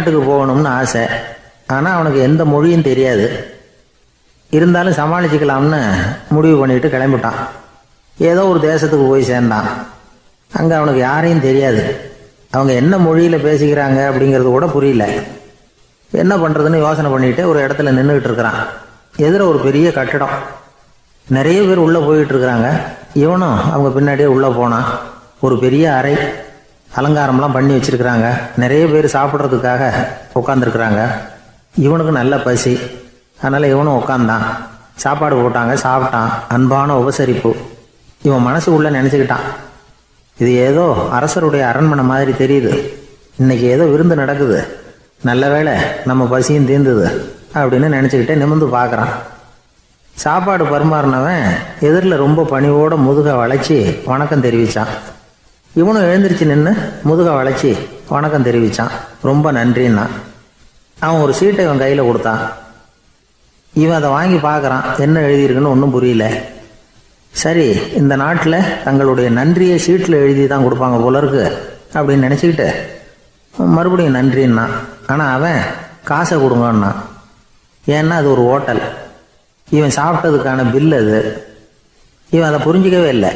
வெளிநாட்டுக்கு போகணும்னு ஆசை. ஆனால் அவனுக்கு எந்த மொழியும் தெரியாது. இருந்தாலும் சமாளிச்சுக்கலாம்னு முடிவு பண்ணிட்டு கிளம்பிட்டான். ஏதோ ஒரு தேசத்துக்கு போய் சேர்ந்தான். அங்கே அவனுக்கு யாரையும் தெரியாது. அவங்க என்ன மொழியில் பேசிக்கிறாங்க அப்படிங்கிறது கூட புரியல. என்ன பண்ணுறதுன்னு யோசனை பண்ணிட்டு ஒரு இடத்துல நின்றுக்கிட்டு இருக்கிறான். எதிர ஒரு பெரிய கட்டடம், நிறைய பேர் உள்ளே போயிட்டு இருக்கிறாங்க. இவனும் அவங்க பின்னாடியே உள்ளே போனான். ஒரு பெரிய அறை, அலங்காரம்லாம் பண்ணி வச்சிருக்கிறாங்க. நிறைய பேர் சாப்பிட்றதுக்காக உட்காந்துருக்குறாங்க. இவனுக்கு நல்ல பசி, அதனால் இவனும் உட்காந்தான். சாப்பாடு போட்டாங்க, சாப்பிட்டான். அன்பான உபசரிப்பு. இவன் மனசுக்குள்ளே நினச்சிக்கிட்டான், இது ஏதோ அரசருடைய அரண்மனை மாதிரி தெரியுது. இன்னைக்கு ஏதோ விருந்து நடக்குது, நல்ல வேளை நம்ம பசியும் தீர்ந்தது அப்படின்னு நினச்சிக்கிட்டே நிமிர்ந்து பார்க்குறான். சாப்பாடு பரிமாறினவன் எதிரில் ரொம்ப பணிவோட முதுக வளைச்சி வணக்கம் தெரிவித்தான். இவனும் எழுந்திரிச்சு நின்று முதுக வளைச்சி வணக்கம் தெரிவித்தான். ரொம்ப நன்றின்னா. அவன் ஒரு சீட்டை இவன் கையில் கொடுத்தான். இவன் அதை வாங்கி பார்க்குறான். என்ன எழுதியிருக்குன்னு ஒன்றும் புரியல. சரி, இந்த நாட்டில் தங்களுடைய நன்றியை சீட்டில் எழுதி தான் கொடுப்பாங்க போல இருக்கு அப்படின்னு நினச்சிக்கிட்டு மறுபடியும் நன்றின்னா. ஆனால் அவன் காசை கொடுங்கன்னா. ஏன்னா அது ஒரு ஹோட்டல், இவன் சாப்பிட்டதுக்கான பில் அது. இவன் அதை புரிஞ்சிக்கவே இல்லை.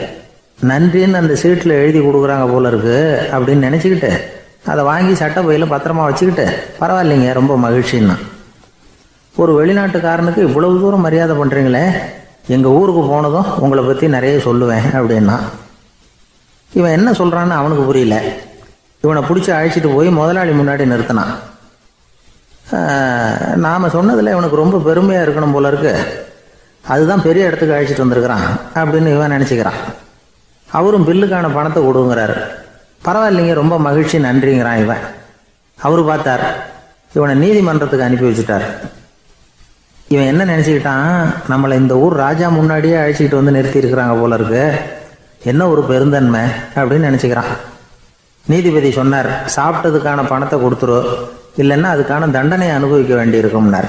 நன்றின்னு அந்த சீட்டில் எழுதி கொடுக்குறாங்க போல இருக்கு அப்படின்னு நினச்சிக்கிட்டு அதை வாங்கி சட்டை பையில் பத்திரமா வச்சுக்கிட்டு பரவாயில்லைங்க ரொம்ப மகிழ்ச்சின்னா. ஒரு வெளிநாட்டுக்காரனுக்கு இவ்வளவு தூரம் மரியாதை பண்ணுறீங்களே, எங்கள் ஊருக்கு போனதும் உங்களை பற்றி நிறைய சொல்லுவேன் அப்படின்னா. இவன் என்ன சொல்கிறான்னு அவனுக்கு புரியல. இவனை பிடிச்சி அழைச்சிட்டு போய் முதலாளி முன்னாடி நிறுத்தினான். நாம் சொன்னதில் இவனுக்கு ரொம்ப பெருமையாக இருக்கணும் போல இருக்கு, அதுதான் பெரிய இடத்துக்கு அழைச்சிட்டு வந்திருக்கிறான் அப்படின்னு இவன் நினச்சிக்கிறான். அவரும் பில்லுக்கான பணத்தை கொடுங்கிறாரு. பரவாயில்லைங்க ரொம்ப மகிழ்ச்சி நன்றிங்கிறான் இவன். அவரு பார்த்தார், இவனை நீதிமன்றத்துக்கு அனுப்பி வச்சுட்டார். இவன் என்ன நினச்சிக்கிட்டான், நம்மளை இந்த ஊர் ராஜா முன்னாடியே அழைச்சிக்கிட்டு வந்து நிறுத்தி இருக்கிறாங்க போல இருக்கு, என்ன ஒரு பெருந்தன்மை அப்படின்னு நினச்சிக்கிறான். நீதிபதி சொன்னார், சாப்பிட்டதுக்கான பணத்தை கொடுத்துரு, இல்லைன்னா அதுக்கான தண்டனையை அனுபவிக்க வேண்டி இருக்கும்னார்.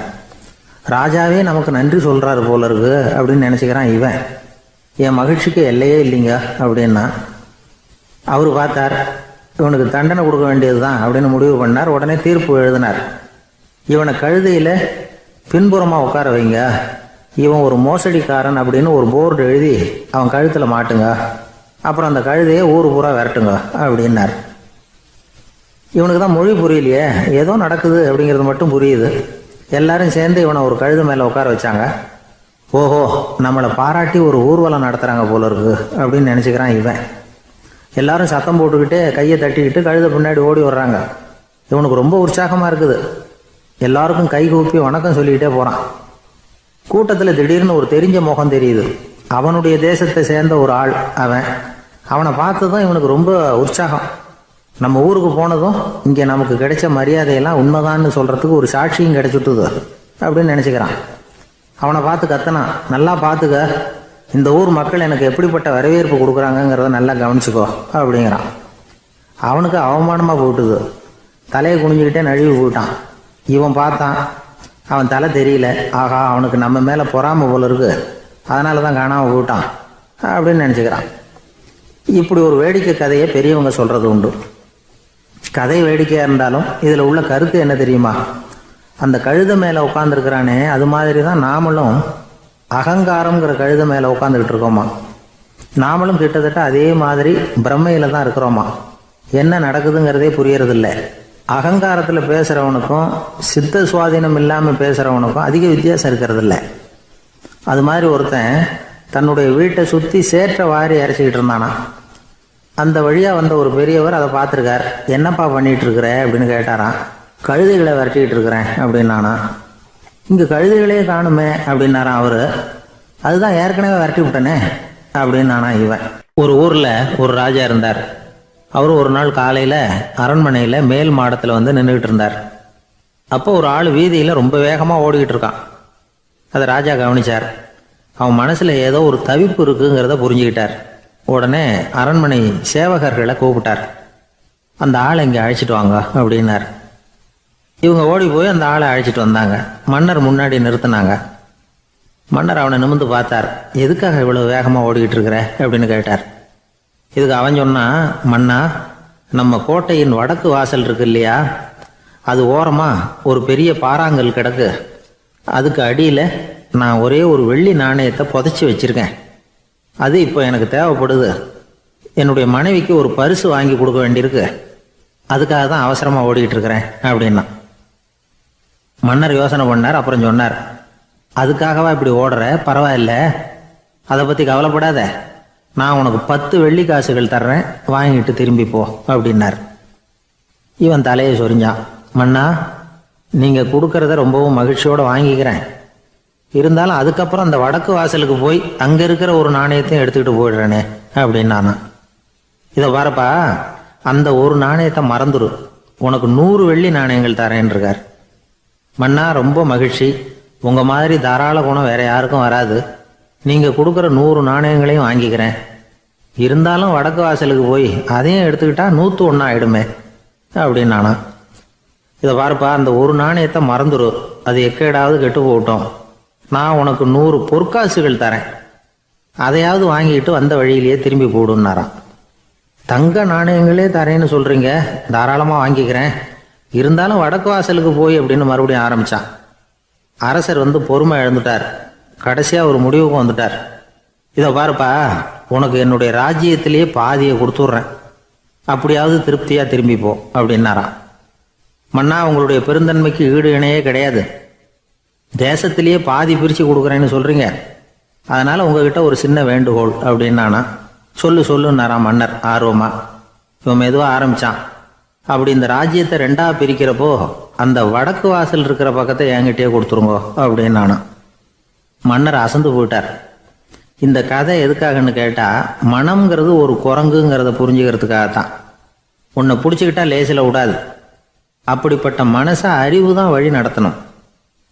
ராஜாவே நமக்கு நன்றி சொல்கிறாரு போல இருக்கு அப்படின்னு நினச்சிக்கிறான் இவன். என் மகிழ்ச்சிக்கு எல்லையே இல்லைங்க அப்படின்னா. அவர் பார்த்தார், இவனுக்கு தண்டனை கொடுக்க வேண்டியது தான் அப்படின்னு முடிவு பண்ணார். உடனே தீர்ப்பு எழுதினார். இவனை கழுதையில் பின்புறமாக உட்கார வைங்க, இவன் ஒரு மோசடிக்காரன் அப்படின்னு ஒரு போர்டு எழுதி அவன் கழுத்தில் மாட்டுங்க, அப்புறம் அந்த கழுதையை ஊர் பூரா விரட்டுங்க அப்படின்னார். இவனுக்கு தான் மொழி புரியலையே, ஏதோ நடக்குது அப்படிங்கிறது மட்டும் புரியுது. எல்லாரும் சேர்ந்து இவனை ஒரு கழுதை மேலே உட்கார வச்சாங்க. ஓஹோ, நம்மளை பாராட்டி ஒரு ஊர்வலம் நடத்துகிறாங்க போல இருக்கு அப்படின்னு நினச்சிக்கிறான் இவன். எல்லாரும் சத்தம் போட்டுக்கிட்டே கையை தட்டிக்கிட்டு கழுதை பின்னாடி ஓடி வர்றாங்க. இவனுக்கு ரொம்ப உற்சாகமாக இருக்குது. எல்லாருக்கும் கை கூப்பி வணக்கம் சொல்லிக்கிட்டே போகிறான். கூட்டத்தில் திடீர்னு ஒரு தெரிஞ்ச முகம் தெரியுது. அவனுடைய தேசத்தை சேர்ந்த ஒரு ஆள் அவன். அவனை பார்த்ததும் இவனுக்கு ரொம்ப உற்சாகம். நம்ம ஊருக்கு போனதும் இங்கே நமக்கு கிடைச்ச மரியாதையெல்லாம் உண்மைதான்னு சொல்கிறதுக்கு ஒரு சாட்சியும் கிடைச்சிட்டுது அப்படின்னு நினச்சிக்கிறான். அவனை பார்த்து கத்தனான், நல்லா பார்த்துக்க, இந்த ஊர் மக்கள் எனக்கு எப்படிப்பட்ட வரவேற்பு கொடுக்குறாங்கங்கிறத நல்லா கவனிச்சுக்கோ அப்படிங்கிறான். அவனுக்கு அவமானமாக போயிட்டுது. தலையை குனிஞ்சுக்கிட்டே நழுவி போயிட்டான். இவன் பார்த்தான், அவன் தலை தெரியல. ஆகா, அவனுக்கு நம்ம மேலே பொறாமை போல இருக்கு, அதனால தான் காணாமல் போயிட்டான் அப்படின்னு நினச்சிக்கிறான். இப்படி ஒரு வேடிக்கை கதையை பெரியவங்க சொல்கிறது உண்டு. கதை வேடிக்கையாக இருந்தாலும் இதில் உள்ள கருத்து என்ன தெரியுமா? அந்த கழுதை மேலே உட்காந்துருக்கிறானே, அது மாதிரி தான் நாமளும் அகங்காரங்கிற கழுதை மேலே உட்காந்துக்கிட்டு இருக்கோமா. நாமளும் கிட்டத்தட்ட அதே மாதிரி பிரம்மையில் தான் இருக்கிறோமா. என்ன நடக்குதுங்கிறதே புரியறதில்ல. அகங்காரத்தில் பேசுகிறவனுக்கும் சித்த சுவாதீனம் இல்லாமல் பேசுகிறவனுக்கும் அதிக வித்தியாசம் இருக்கிறதில்ல. அது மாதிரி ஒருத்தன் தன்னுடைய வீட்டை சுற்றி சேற்றை வாரி அரைச்சிக்கிட்டு இருந்தானா. அந்த வழியாக வந்த ஒரு பெரியவர் அதை பார்த்துருக்கார். என்னப்பா பண்ணிகிட்டு இருக்கிற அப்படின்னு கேட்டாரான். கழுதைகளை விரட்டிக்கிட்டு இருக்கிறேன் அப்படின்னானா. இங்கே கழுதைகளே காணுமே அப்படின்னாரான் அவர். அதுதான் ஏற்கனவே விரட்டி விட்டனே அப்படின்னானா இவன். ஒரு ஊரில் ஒரு ராஜா இருந்தார். அவர் ஒரு நாள் காலையில் அரண்மனையில் மேல் மாடத்தில் வந்து நின்றுக்கிட்டு இருந்தார். அப்போ ஒரு ஆள் வீதியில் ரொம்ப வேகமாக ஓடிக்கிட்டு இருக்கான். அதை ராஜா கவனித்தார். அவன் மனசில் ஏதோ ஒரு தவிப்பு இருக்குங்கிறத புரிஞ்சுக்கிட்டார். உடனே அரண்மனை சேவகர்களை கூப்பிட்டார். அந்த ஆளை இங்கே அழைச்சிட்டு வாங்க அப்படின்னார். இவங்க ஓடி போய் அந்த ஆளை அழைச்சிட்டு வந்தாங்க. மன்னர் முன்னாடி நிறுத்தினாங்க. மன்னர் அவனை நிமிர்ந்து பார்த்தார். எதுக்காக இவ்வளோ வேகமாக ஓடிக்கிட்டு இருக்கிற அப்படின்னு கேட்டார். இதுக்கு அவன் சொன்னா, மன்னா, நம்ம கோட்டையின் வடக்கு வாசல் இருக்கு இல்லையா, அது ஓரமாக ஒரு பெரிய பாறாங்கல் கிடக்கு. அதுக்கு அடியில் நான் ஒரே ஒரு வெள்ளி நாணயத்தை புதைச்சி வச்சுருக்கேன். அது இப்போ எனக்கு தேவைப்படுது. என்னுடைய மனைவிக்கு ஒரு பரிசு வாங்கி கொடுக்க வேண்டியிருக்கு. அதுக்காக தான் அவசரமாக ஓடிக்கிட்டு இருக்கிறேன் அப்படின்னா. மன்னர் யோசனை பண்ணார். அப்புறம் சொன்னார், அதுக்காகவா இப்படி ஓடுற? பரவாயில்ல, அதை பற்றி கவலைப்படாத. நான் உனக்கு 10 வெள்ளி காசுகள் தர்றேன், வாங்கிட்டு திரும்பி போ அப்படின்னார். இவன் தலையை சொரிஞ்சான். மன்னா, நீங்கள் கொடுக்கறத ரொம்பவும் மகிழ்ச்சியோடு வாங்கிக்கிறேன். இருந்தாலும் அதுக்கப்புறம் அந்த வடக்கு வாசலுக்கு போய் அங்கே இருக்கிற ஒரு நாணயத்தையும் எடுத்துக்கிட்டு போயிடுறேனே அப்படின்னானா. இதை பாருப்பா, அந்த ஒரு நாணயத்தை மறந்துடு, உனக்கு 100 வெள்ளி நாணயங்கள் தரேன்னு இருக்கார். மன்னா, ரொம்ப மகிழ்ச்சி. உங்கள் மாதிரி தாராள குணம் வேற யாருக்கும் வராது. நீங்கள் கொடுக்குற 100 நாணயங்களையும் வாங்கிக்கிறேன். இருந்தாலும் வடக்கு வாசலுக்கு போய் அதையும் எடுத்துக்கிட்டா 101 ஆயிடுமே அப்படின்னானா. இதை பாருப்பா, அந்த ஒரு நாணயத்தை மறந்துடு, அது எக்கேடாவது கெட்டு போகட்டும். நான் உனக்கு 100 பொற்காசுகள் தரேன், அதையாவது வாங்கிட்டு வந்த வழியிலேயே திரும்பி போடுன்னாரான். தங்க நாணயங்களே தரேன்னு சொல்கிறீங்க, தாராளமாக வாங்கிக்கிறேன். இருந்தாலும் வடக்கு வாசலுக்கு போய் அப்படின்னு மறுபடியும் ஆரம்பித்தான். அரசர் பொறுமை இழந்துட்டார். கடைசியாக ஒரு முடிவுக்கு வந்துட்டார். இதை பாருப்பா, உனக்கு என்னுடைய ராஜ்யத்திலேயே பாதியை கொடுத்துட்றேன், அப்படியாவது திருப்தியாக திரும்பி போ அப்படின்னாரான். மன்னா, உங்களுடைய பெருந்தன்மைக்கு ஈடு இணையே கிடையாது. தேசத்திலேயே பாதி பிரித்து கொடுக்குறேன்னு சொல்கிறீங்க, அதனால் உங்ககிட்ட ஒரு சின்ன வேண்டுகோள் அப்படின்னானா. சொல்லுன்னாராம் மன்னர் ஆர்வமா. இவன் மெதுவாக ஆரம்பித்தான். அப்படி இந்த ராஜ்யத்தை 2ஆக பிரிக்கிறப்போ அந்த வடக்கு வாசல் இருக்கிற பக்கத்தை என்கிட்டயே கொடுத்துருங்கோ அப்படின்னானா. மன்னர் அசந்து போயிட்டார். இந்த கதை எதுக்காகன்னு கேட்டால், மனம்ங்கிறது ஒரு குரங்குங்கிறத புரிஞ்சுக்கிறதுக்காகத்தான். உன்னை பிடிச்சிக்கிட்டா லேசில் விடாது. அப்படிப்பட்ட மனசை அறிவு தான் வழி நடத்தணும்.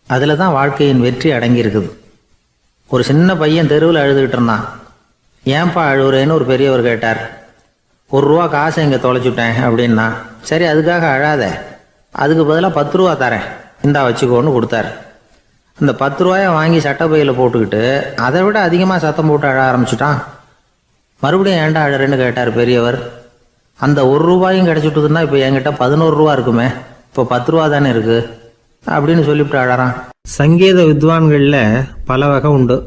அதில் தான் வாழ்க்கையின் வெற்றி அடங்கியிருக்குது. ஒரு சின்ன பையன் தெருவில் அழுதுகிட்டு இருந்தான். ஏன்பா அழுவுறேன்னு ஒரு பெரியவர் கேட்டார். 1 ரூபா காசை இங்கே தொலைச்சுட்டேன் அப்படின்னா. சரி, அதுக்காக அழாத, அதுக்கு பதிலாக 10 ரூபா தரேன், இந்தா வச்சுக்கோன்னு கொடுத்தார். அந்த 10 ரூபாயை வாங்கி சட்டப்பையில் போட்டுக்கிட்டு அதை விட அதிகமாக சத்தம் போட்டு அழ ஆரம்பிச்சுட்டான். மறுபடியும் ஏன்டா அழறேன்னு கேட்டார் பெரியவர். அந்த 1 ரூபாயும் கிடைச்சிட்டுதுன்னா இப்போ என்கிட்ட 11 ரூபா இருக்குமே, இப்போ 10 ரூபா தானே இருக்கு அப்படின்னு சொல்லிவிட்டு அழறான். சங்கீத வித்வான்களில் பல வகை உண்டு.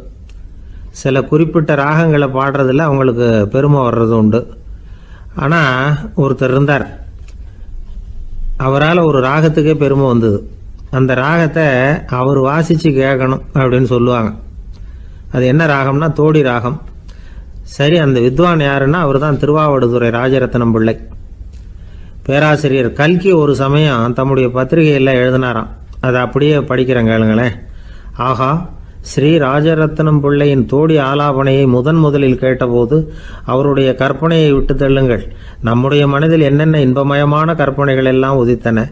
சில குறிப்பிட்ட ராகங்களை பாடுறதுல அவங்களுக்கு பெருமை வர்றது உண்டு. ஆனால் ஒருத்தர் இருந்தார், அவரால் ஒரு ராகத்துக்கே பெருமை வந்தது. அந்த ராகத்தை அவர் வாசித்து கேட்கணும் அப்படின்னு சொல்லுவாங்க. அது என்ன ராகம்னா தோடி ராகம். சரி, அந்த வித்வான் யாருன்னா அவர் தான் திருவாவடுதுறை ராஜரத்னம் பிள்ளை. பேராசிரியர் கல்கி ஒரு சமயம் தம்முடைய பத்திரிகையில் எழுதினாராம். அதை அப்படியே படிக்கிறேன் கேளுங்களேன். ஆகா, ஸ்ரீ ராஜரத்னம் பிள்ளையின் தோடி ஆலாபனையை முதலில் கேட்டபோது அவருடைய கற்பனையை விட்டு தள்ளுங்கள். நம்முடைய மனதில் என்னென்ன இன்பமயமான கற்பனைகள் எல்லாம் உதித்தன.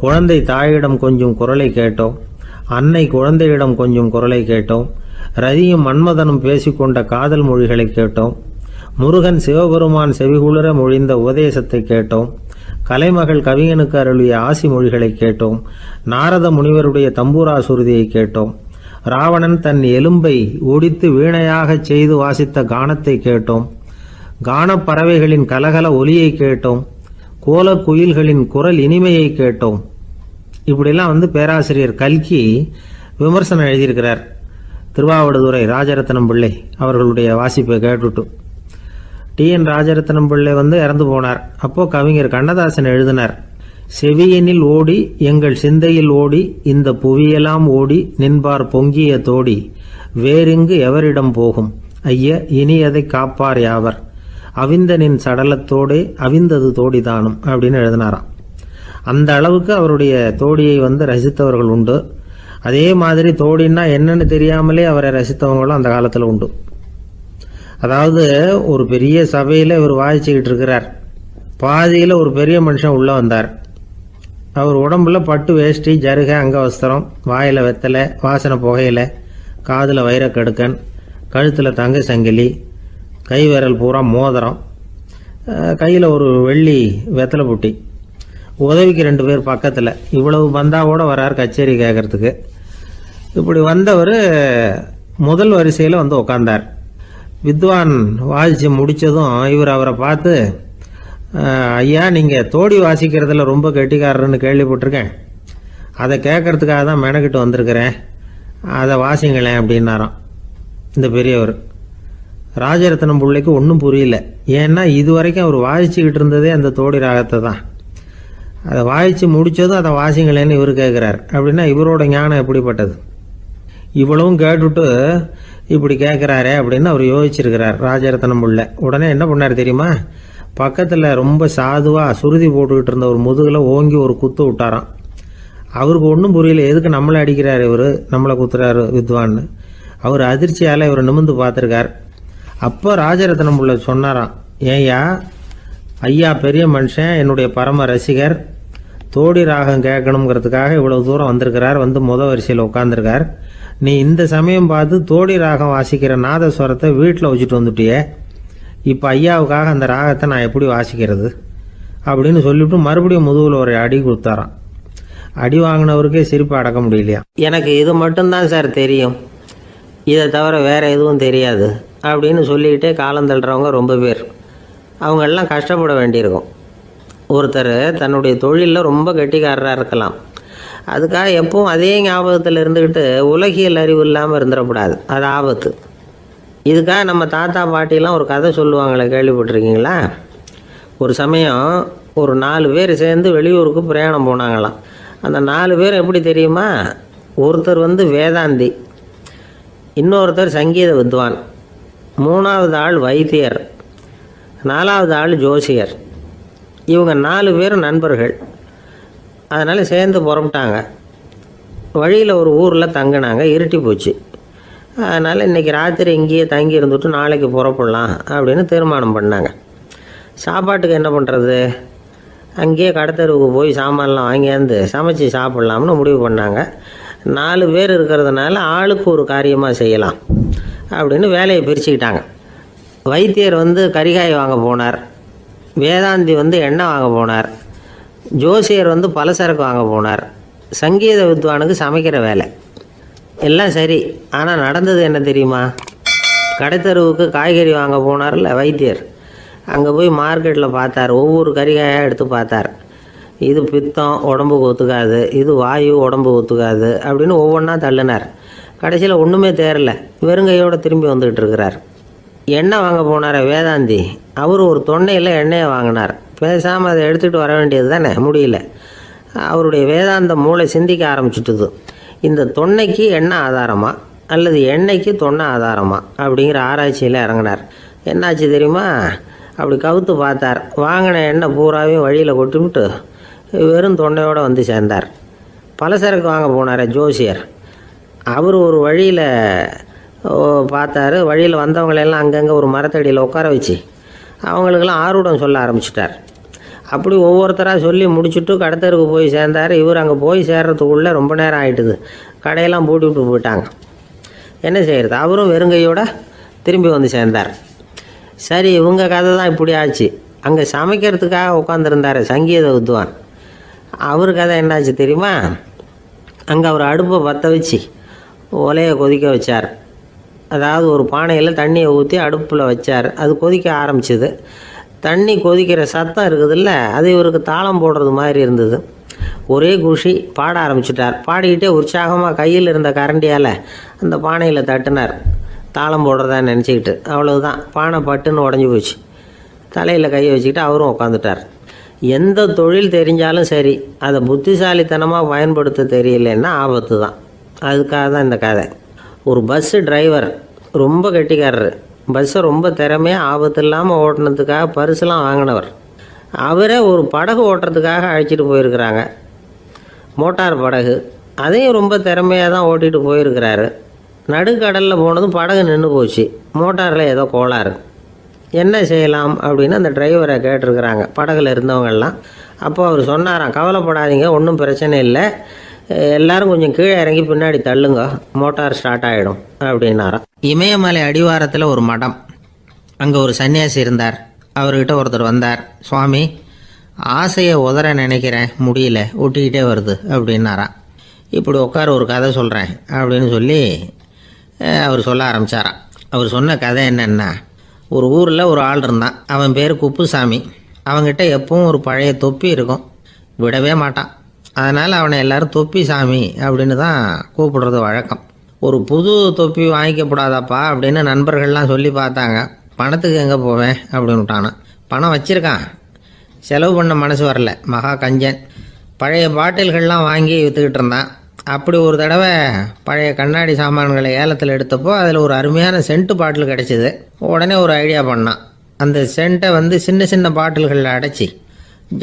குழந்தை தாயிடம் கொஞ்சம் குரலை கேட்டோம், அன்னை குழந்தையிடம் கொஞ்சம் குரலை கேட்டோம், ரதியும் மன்மதனும் பேசிக்கொண்ட காதல் மொழிகளை கேட்டோம், முருகன் சிவபெருமான் செவிகுளிர மொழிந்த உபதேசத்தை கேட்டோம், கலைமகள் கவிஞனுக்கு அருளிய ஆசி மொழிகளை கேட்டோம், நாரத முனிவருடைய தம்பூரா சுருதியை கேட்டோம், ராவணன் தன் எலும்பை ஒடித்து வீணையாகச் செய்து வாசித்த கானத்தை கேட்டோம், கானப்பறவைகளின் கலகல ஒலியை கேட்டோம், கோலக்குயில்களின் குரல் இனிமையை கேட்டோம். இப்படிலாம் பேராசிரியர் கல்கி விமர்சனம் எழுதியிருக்கிறார். திருவாவடுதுறை ராஜரத்னம் பிள்ளை அவர்களுடைய வாசிப்பை கேட்டுட்டு TN ராஜரத்னம் பிள்ளை இறந்து போனார். அப்போ கவிஞர் கண்ணதாசன் எழுதினார், செவியனில் ஓடி எங்கள் சிந்தையில் ஓடி இந்த புவியெல்லாம் ஓடி நின்பார் பொங்கிய தோடி வேறிங்கு எவரிடம் போகும் ஐய இனி அதை காப்பார் யாவர் அவிந்தனின் சடலத்தோடே அவிந்தது தோடிதானும் அப்படின்னு எழுதினாராம். அந்த அளவுக்கு அவருடைய தோடியை ரசித்தவர்கள் உண்டு. அதே மாதிரி தோடின்னா என்னன்னு தெரியாமலே அவரை ரசித்தவங்களும் அந்த காலத்தில் உண்டு. அதாவது ஒரு பெரிய சபையில் இவர் வாசிச்சுக்கிட்டு இருக்கிறார். பாதியில் ஒரு பெரிய மனுஷன் உள்ளே வந்தார். அவர் உடம்புல பட்டு வேஷ்டி, ஜருகை, அங்கவஸ்திரம், வாயில் வெத்தலை, வாசனை புகையில, காதில் வைரக்கடுக்கன், கழுத்தில் தங்க சங்கிலி, கை விரல் பூரா மோதிரம், கையில் ஒரு வெள்ளி வெத்தலை புட்டி, உதவிக்கு 2 பேர் பக்கத்தில். இவ்வளவு பந்தாவோடு வரார் கச்சேரி கேட்கறதுக்கு. இப்படி வந்தவர் முதல் வரிசையில் உட்கார்ந்தார். வித்வான் வாசித்து முடித்ததும் இவர் அவரை பார்த்து, ஐயா, நீங்கள் தோடி வாசிக்கிறதுல ரொம்ப கெட்டிக்காரர்னு கேள்விப்பட்டிருக்கேன். அதை கேட்கறதுக்காக தான் மெனக்கிட்டு வந்திருக்கிறேன். அதை வாசிங்களேன் அப்படின்னாராம் இந்த பெரியவர். ராஜரத்னம் பிள்ளைக்கு ஒன்றும் புரியல. ஏன்னா இது வரைக்கும் அவர் வாசிச்சுக்கிட்டு இருந்ததே அந்த தோடி ராகத்தை தான். அதை வாசித்து முடித்ததும் அதை வாசிங்களேன்னு இவர் கேட்குறார். அப்படின்னா இவரோட ஞானம் எப்படிப்பட்டது? இவ்வளவும் கேட்டுட்டு இப்படி கேட்குறாரே அப்படின்னு அவர் யோசிச்சிருக்கிறார் ராஜரத்னம் பிள்ளை. உடனே என்ன பண்ணார் தெரியுமா? பக்கத்தில் ரொம்ப சாதுவாக சுருதி போட்டுக்கிட்டு இருந்த ஒரு முதுகில் ஓங்கி ஒரு குத்து விட்டாராம். அவருக்கு ஒன்றும் புரியல, எதுக்கு நம்மளை அடிக்கிறார் இவர், நம்மளை குத்துறாரு வித்வான்னு. அவர் அதிர்ச்சியால் இவர் நிமிர்ந்து பார்த்துருக்கார். அப்போ ராஜரத்னம் பிள்ளை சொன்னாராம், ஏய்யா ஐயா பெரிய மனுஷன், என்னுடைய பரம ரசிகர், தோடி ராகம் கேட்கணுங்கிறதுக்காக இவ்வளோ தூரம் வந்திருக்கிறார், வந்து வரிசையில் உட்காந்துருக்கார். நீ இந்த சமயம் பார்த்து தோடி ராகம் வாசிக்கிற நாதஸ்வரத்தை வீட்டில் வச்சுட்டு வந்துட்டியே, இப்போ ஐயாவுக்காக அந்த ராகத்தை நான் எப்படி வாசிக்கிறது அப்படின்னு சொல்லிவிட்டு மறுபடியும் முதுகில் ஒரு அடி கொடுத்தாராம். அடி வாங்கினவருக்கே சிரிப்பு அடக்க முடியலையா. எனக்கு இது மட்டும்தான் சார் தெரியும், இதை தவிர வேறு எதுவும் தெரியாது அப்படின்னு சொல்லிக்கிட்டே காலம் தள்ளுறவங்க ரொம்ப பேர். அவங்கெல்லாம் கஷ்டப்பட வேண்டியிருக்கும். ஒருத்தர் தன்னுடைய தொழிலில் ரொம்ப கெட்டிக்காரராக இருக்கலாம், அதுக்காக எப்பவும் அதே ஞாபகத்தில் இருந்துக்கிட்டு உலகியல் அறிவு இல்லாமல் இருந்துடக்கூடாது, அது ஆபத்து. இதுக்காக நம்ம தாத்தா பாட்டிலாம் ஒரு கதை சொல்லுவாங்களே, கேள்விப்பட்டிருக்கீங்களா? ஒரு சமயம் ஒரு 4 பேர் சேர்ந்து வெளியூருக்கு பிரயாணம் போனாங்களாம். அந்த 4 பேர் எப்படி தெரியுமா? ஒருத்தர் வேதாந்தி, இன்னொருத்தர் சங்கீத வித்வான், 3வது ஆள் வைத்தியர், 4வது ஆள் ஜோசியர். இவங்க 4 பேரும் நண்பர்கள். அதனால் சேர்ந்து புறப்பட்டாங்க. வழியில் ஒரு ஊரில் தங்கினாங்க. இருட்டி போச்சு. அதனால் இன்றைக்கி ராத்திரி இங்கேயே தங்கி இருந்துட்டு நாளைக்கு புறப்படலாம் அப்படின்னு தீர்மானம் பண்ணாங்க. சாப்பாட்டுக்கு என்ன பண்ணுறது? அங்கேயே கடத்தெருவுக்கு போய் சாமான்லாம் வாங்கியாந்து சமைச்சு சாப்பிட்லாம்னு முடிவு பண்ணாங்க. 4 பேர் இருக்கிறதுனால ஆளுக்கு ஒரு காரியமாக செய்யலாம் அப்படின்னு வேலையை பிரிச்சுக்கிட்டாங்க. வைத்தியர் கரிகாய் வாங்க போனார், வேதாந்தி எண்ணெய் வாங்க போனார், ஜோசியர் பலசரக்கு வாங்க போனார், சங்கீத வித்வானுக்கு சமைக்கிற வேலை. எல்லாம் சரி. ஆனால் நடந்தது என்ன தெரியுமா? கடைத்தெருவுக்கு காய்கறி வாங்க போனார்ல வைத்தியர், அங்கே போய் மார்க்கெட்டில் பார்த்தார். ஒவ்வொரு கறிகாயாக எடுத்து பார்த்தார். இது பித்தம், உடம்புக்கு ஒத்துக்காது, இது வாயு, உடம்புக்கு ஒத்துக்காது அப்படின்னு ஒவ்வொன்றா தள்ளினார். கடைசியில் ஒன்றுமே தேரல, வெறுங்கையோடு திரும்பி வந்துக்கிட்டு இருக்கிறார். எண்ணெய் வாங்க போனார் வேதாந்தி, அவர் ஒரு தொன்னையில் எண்ணெயை வாங்கினார். பேசாமல் அதை எடுத்துகிட்டு வர வேண்டியது தானே, முடியல. அவருடைய வேதாந்த மூளை சிந்திக்க ஆரம்பிச்சுட்டுது. இந்த தொன்னைக்கு எண்ணெய் ஆதாரமா அல்லது எண்ணெய்க்கு தொன்னை ஆதாரமா அப்படிங்கிற ஆராய்ச்சியில் இறங்கினார். என்னாச்சு தெரியுமா? அப்படி கவுத்து பார்த்தார். வாங்கின எண்ணெய் பூராவையும் வழியில் கொட்டிவிட்டு வெறும் தொன்னையோடு சேர்ந்தார். பலசரக்கு வாங்க போனார் ஜோசியர், அவர் ஒரு வழியில் பார்த்தார். வழியில் வந்தவங்களெல்லாம் அங்கங்கே ஒரு மரத்தடியில் உட்கார வச்சு அவங்களுக்கெல்லாம் ஆர்வம் சொல்ல ஆரம்பிச்சிட்டார். அப்படி ஒவ்வொருத்தராக சொல்லி முடிச்சுட்டு கடத்தருக்கு போய் சேர்ந்தார். இவர் அங்கே போய் சேர்றதுக்குள்ளே ரொம்ப நேரம் ஆகிட்டுது. கடையெல்லாம் பூட்டி விட்டு போயிட்டாங்க. என்ன செய்கிறது? அவரும் வெறுங்கையோடு திரும்பி சேர்ந்தார். சரி, இவங்க கதை தான் இப்படி ஆச்சு. அங்கே சமைக்கிறதுக்காக உட்காந்துருந்தார் சங்கீத வித்வான், அவர் கதை என்னாச்சு தெரியுமா? அங்கே அவர் அடுப்பை பற்ற வச்சு ஒலையை கொதிக்க வச்சார். அதாவது ஒரு பானையில் தண்ணியை ஊற்றி அடுப்பில் வச்சார். அது கொதிக்க ஆரம்பிச்சிது. தண்ணி கொதிக்கிற சத்தம் இருக்குதுல்ல, அது இவருக்கு தாளம் போடுறது மாதிரி இருந்தது. ஒரே குஷி, பாட ஆரம்பிச்சிட்டார். பாடிக்கிட்டே உற்சாகமாக கையில் இருந்த கரண்டியால் அந்த பானையில் தட்டினார், தாளம் போடுறதா நினச்சிக்கிட்டு. அவ்வளவுதான், பானை பட்டுன்னு உடஞ்சி போச்சு. தலையில் கையை வச்சுக்கிட்டு அவரும் உட்காந்துட்டார். எந்த தொழில் தெரிஞ்சாலும் சரி, அதை புத்திசாலித்தனமாக பயன்படுத்த தெரியலன்னா ஆபத்து தான். அதுக்காக தான் இந்த கதை. ஒரு பஸ்ஸு டிரைவர் ரொம்ப கெட்டிக்காரர். பஸ்ஸை ரொம்ப திறமையாக ஆபத்து இல்லாமல் ஓட்டினதுக்காக பரிசுலாம் வாங்கினவர். அவரே ஒரு படகு ஓட்டுறதுக்காக அழைச்சிட்டு போயிருக்கிறாங்க, மோட்டார் படகு. அதையும் ரொம்ப திறமையாக தான் ஓட்டிகிட்டு போயிருக்கிறாரு. நடுக்கடலில் போனதும் படகு நின்று போச்சு. மோட்டாரில் ஏதோ கோளாறு. என்ன செய்யலாம் அப்படின்னு அந்த டிரைவரை கேட்டிருக்கிறாங்க படகுல இருந்தவங்கெல்லாம். அப்போ அவர் சொன்னாராம், கவலைப்படாதீங்க, ஒன்றும் பிரச்சனை இல்லை, எல்லாரும் கொஞ்சம் கீழே இறங்கி பின்னாடி தள்ளுங்க, மோட்டார் ஸ்டார்ட் ஆகிடும் அப்படின்னாராம். இமயமலை அடிவாரத்தில் ஒரு மடம். அங்கே ஒரு சன்னியாசி இருந்தார். அவர்கிட்ட ஒருத்தர் வந்தார். சுவாமி, ஆசையை உதற நினைக்கிறேன், முடியல, ஒட்டிக்கிட்டே வருது அப்படின்னாராம். இப்படி உட்கார, ஒரு கதை சொல்கிறேன் அப்படின்னு சொல்லி அவர் சொல்ல ஆரம்பித்தாராம். அவர் சொன்ன கதை என்னென்னா, ஒரு ஊரில் ஒரு ஆள் இருந்தான். அவன் பேர் குப்புசாமி. அவங்ககிட்ட எப்பவும் ஒரு பழைய தொப்பி இருக்கும், விடவே மாட்டான். அதனால் அவனை எல்லாரும் தொப்பி சாமி அப்படின்னு தான் கூப்பிடுறது வழக்கம். ஒரு புது தொப்பி வாங்கிக்கப்படாதாப்பா அப்படின்னு நண்பர்கள்லாம் சொல்லி பார்த்தாங்க. பணத்துக்கு எங்கே போவேன் அப்படின்னு விட்டானான். பணம் வச்சுருக்கான், செலவு பண்ண மனசு வரல. மகா கஞ்சன். பழைய பாட்டில்கள்லாம் வாங்கி விற்றுக்கிட்டு இருந்தான். அப்படி ஒரு தடவை பழைய கண்ணாடி சாமான்களை ஏலத்தில் எடுத்தப்போ அதில் ஒரு அருமையான சென்ட்டு பாட்டில் கிடச்சிது. உடனே ஒரு ஐடியா பண்ணான். அந்த சென்ட்டை சின்ன சின்ன பாட்டில்களில் அடைச்சி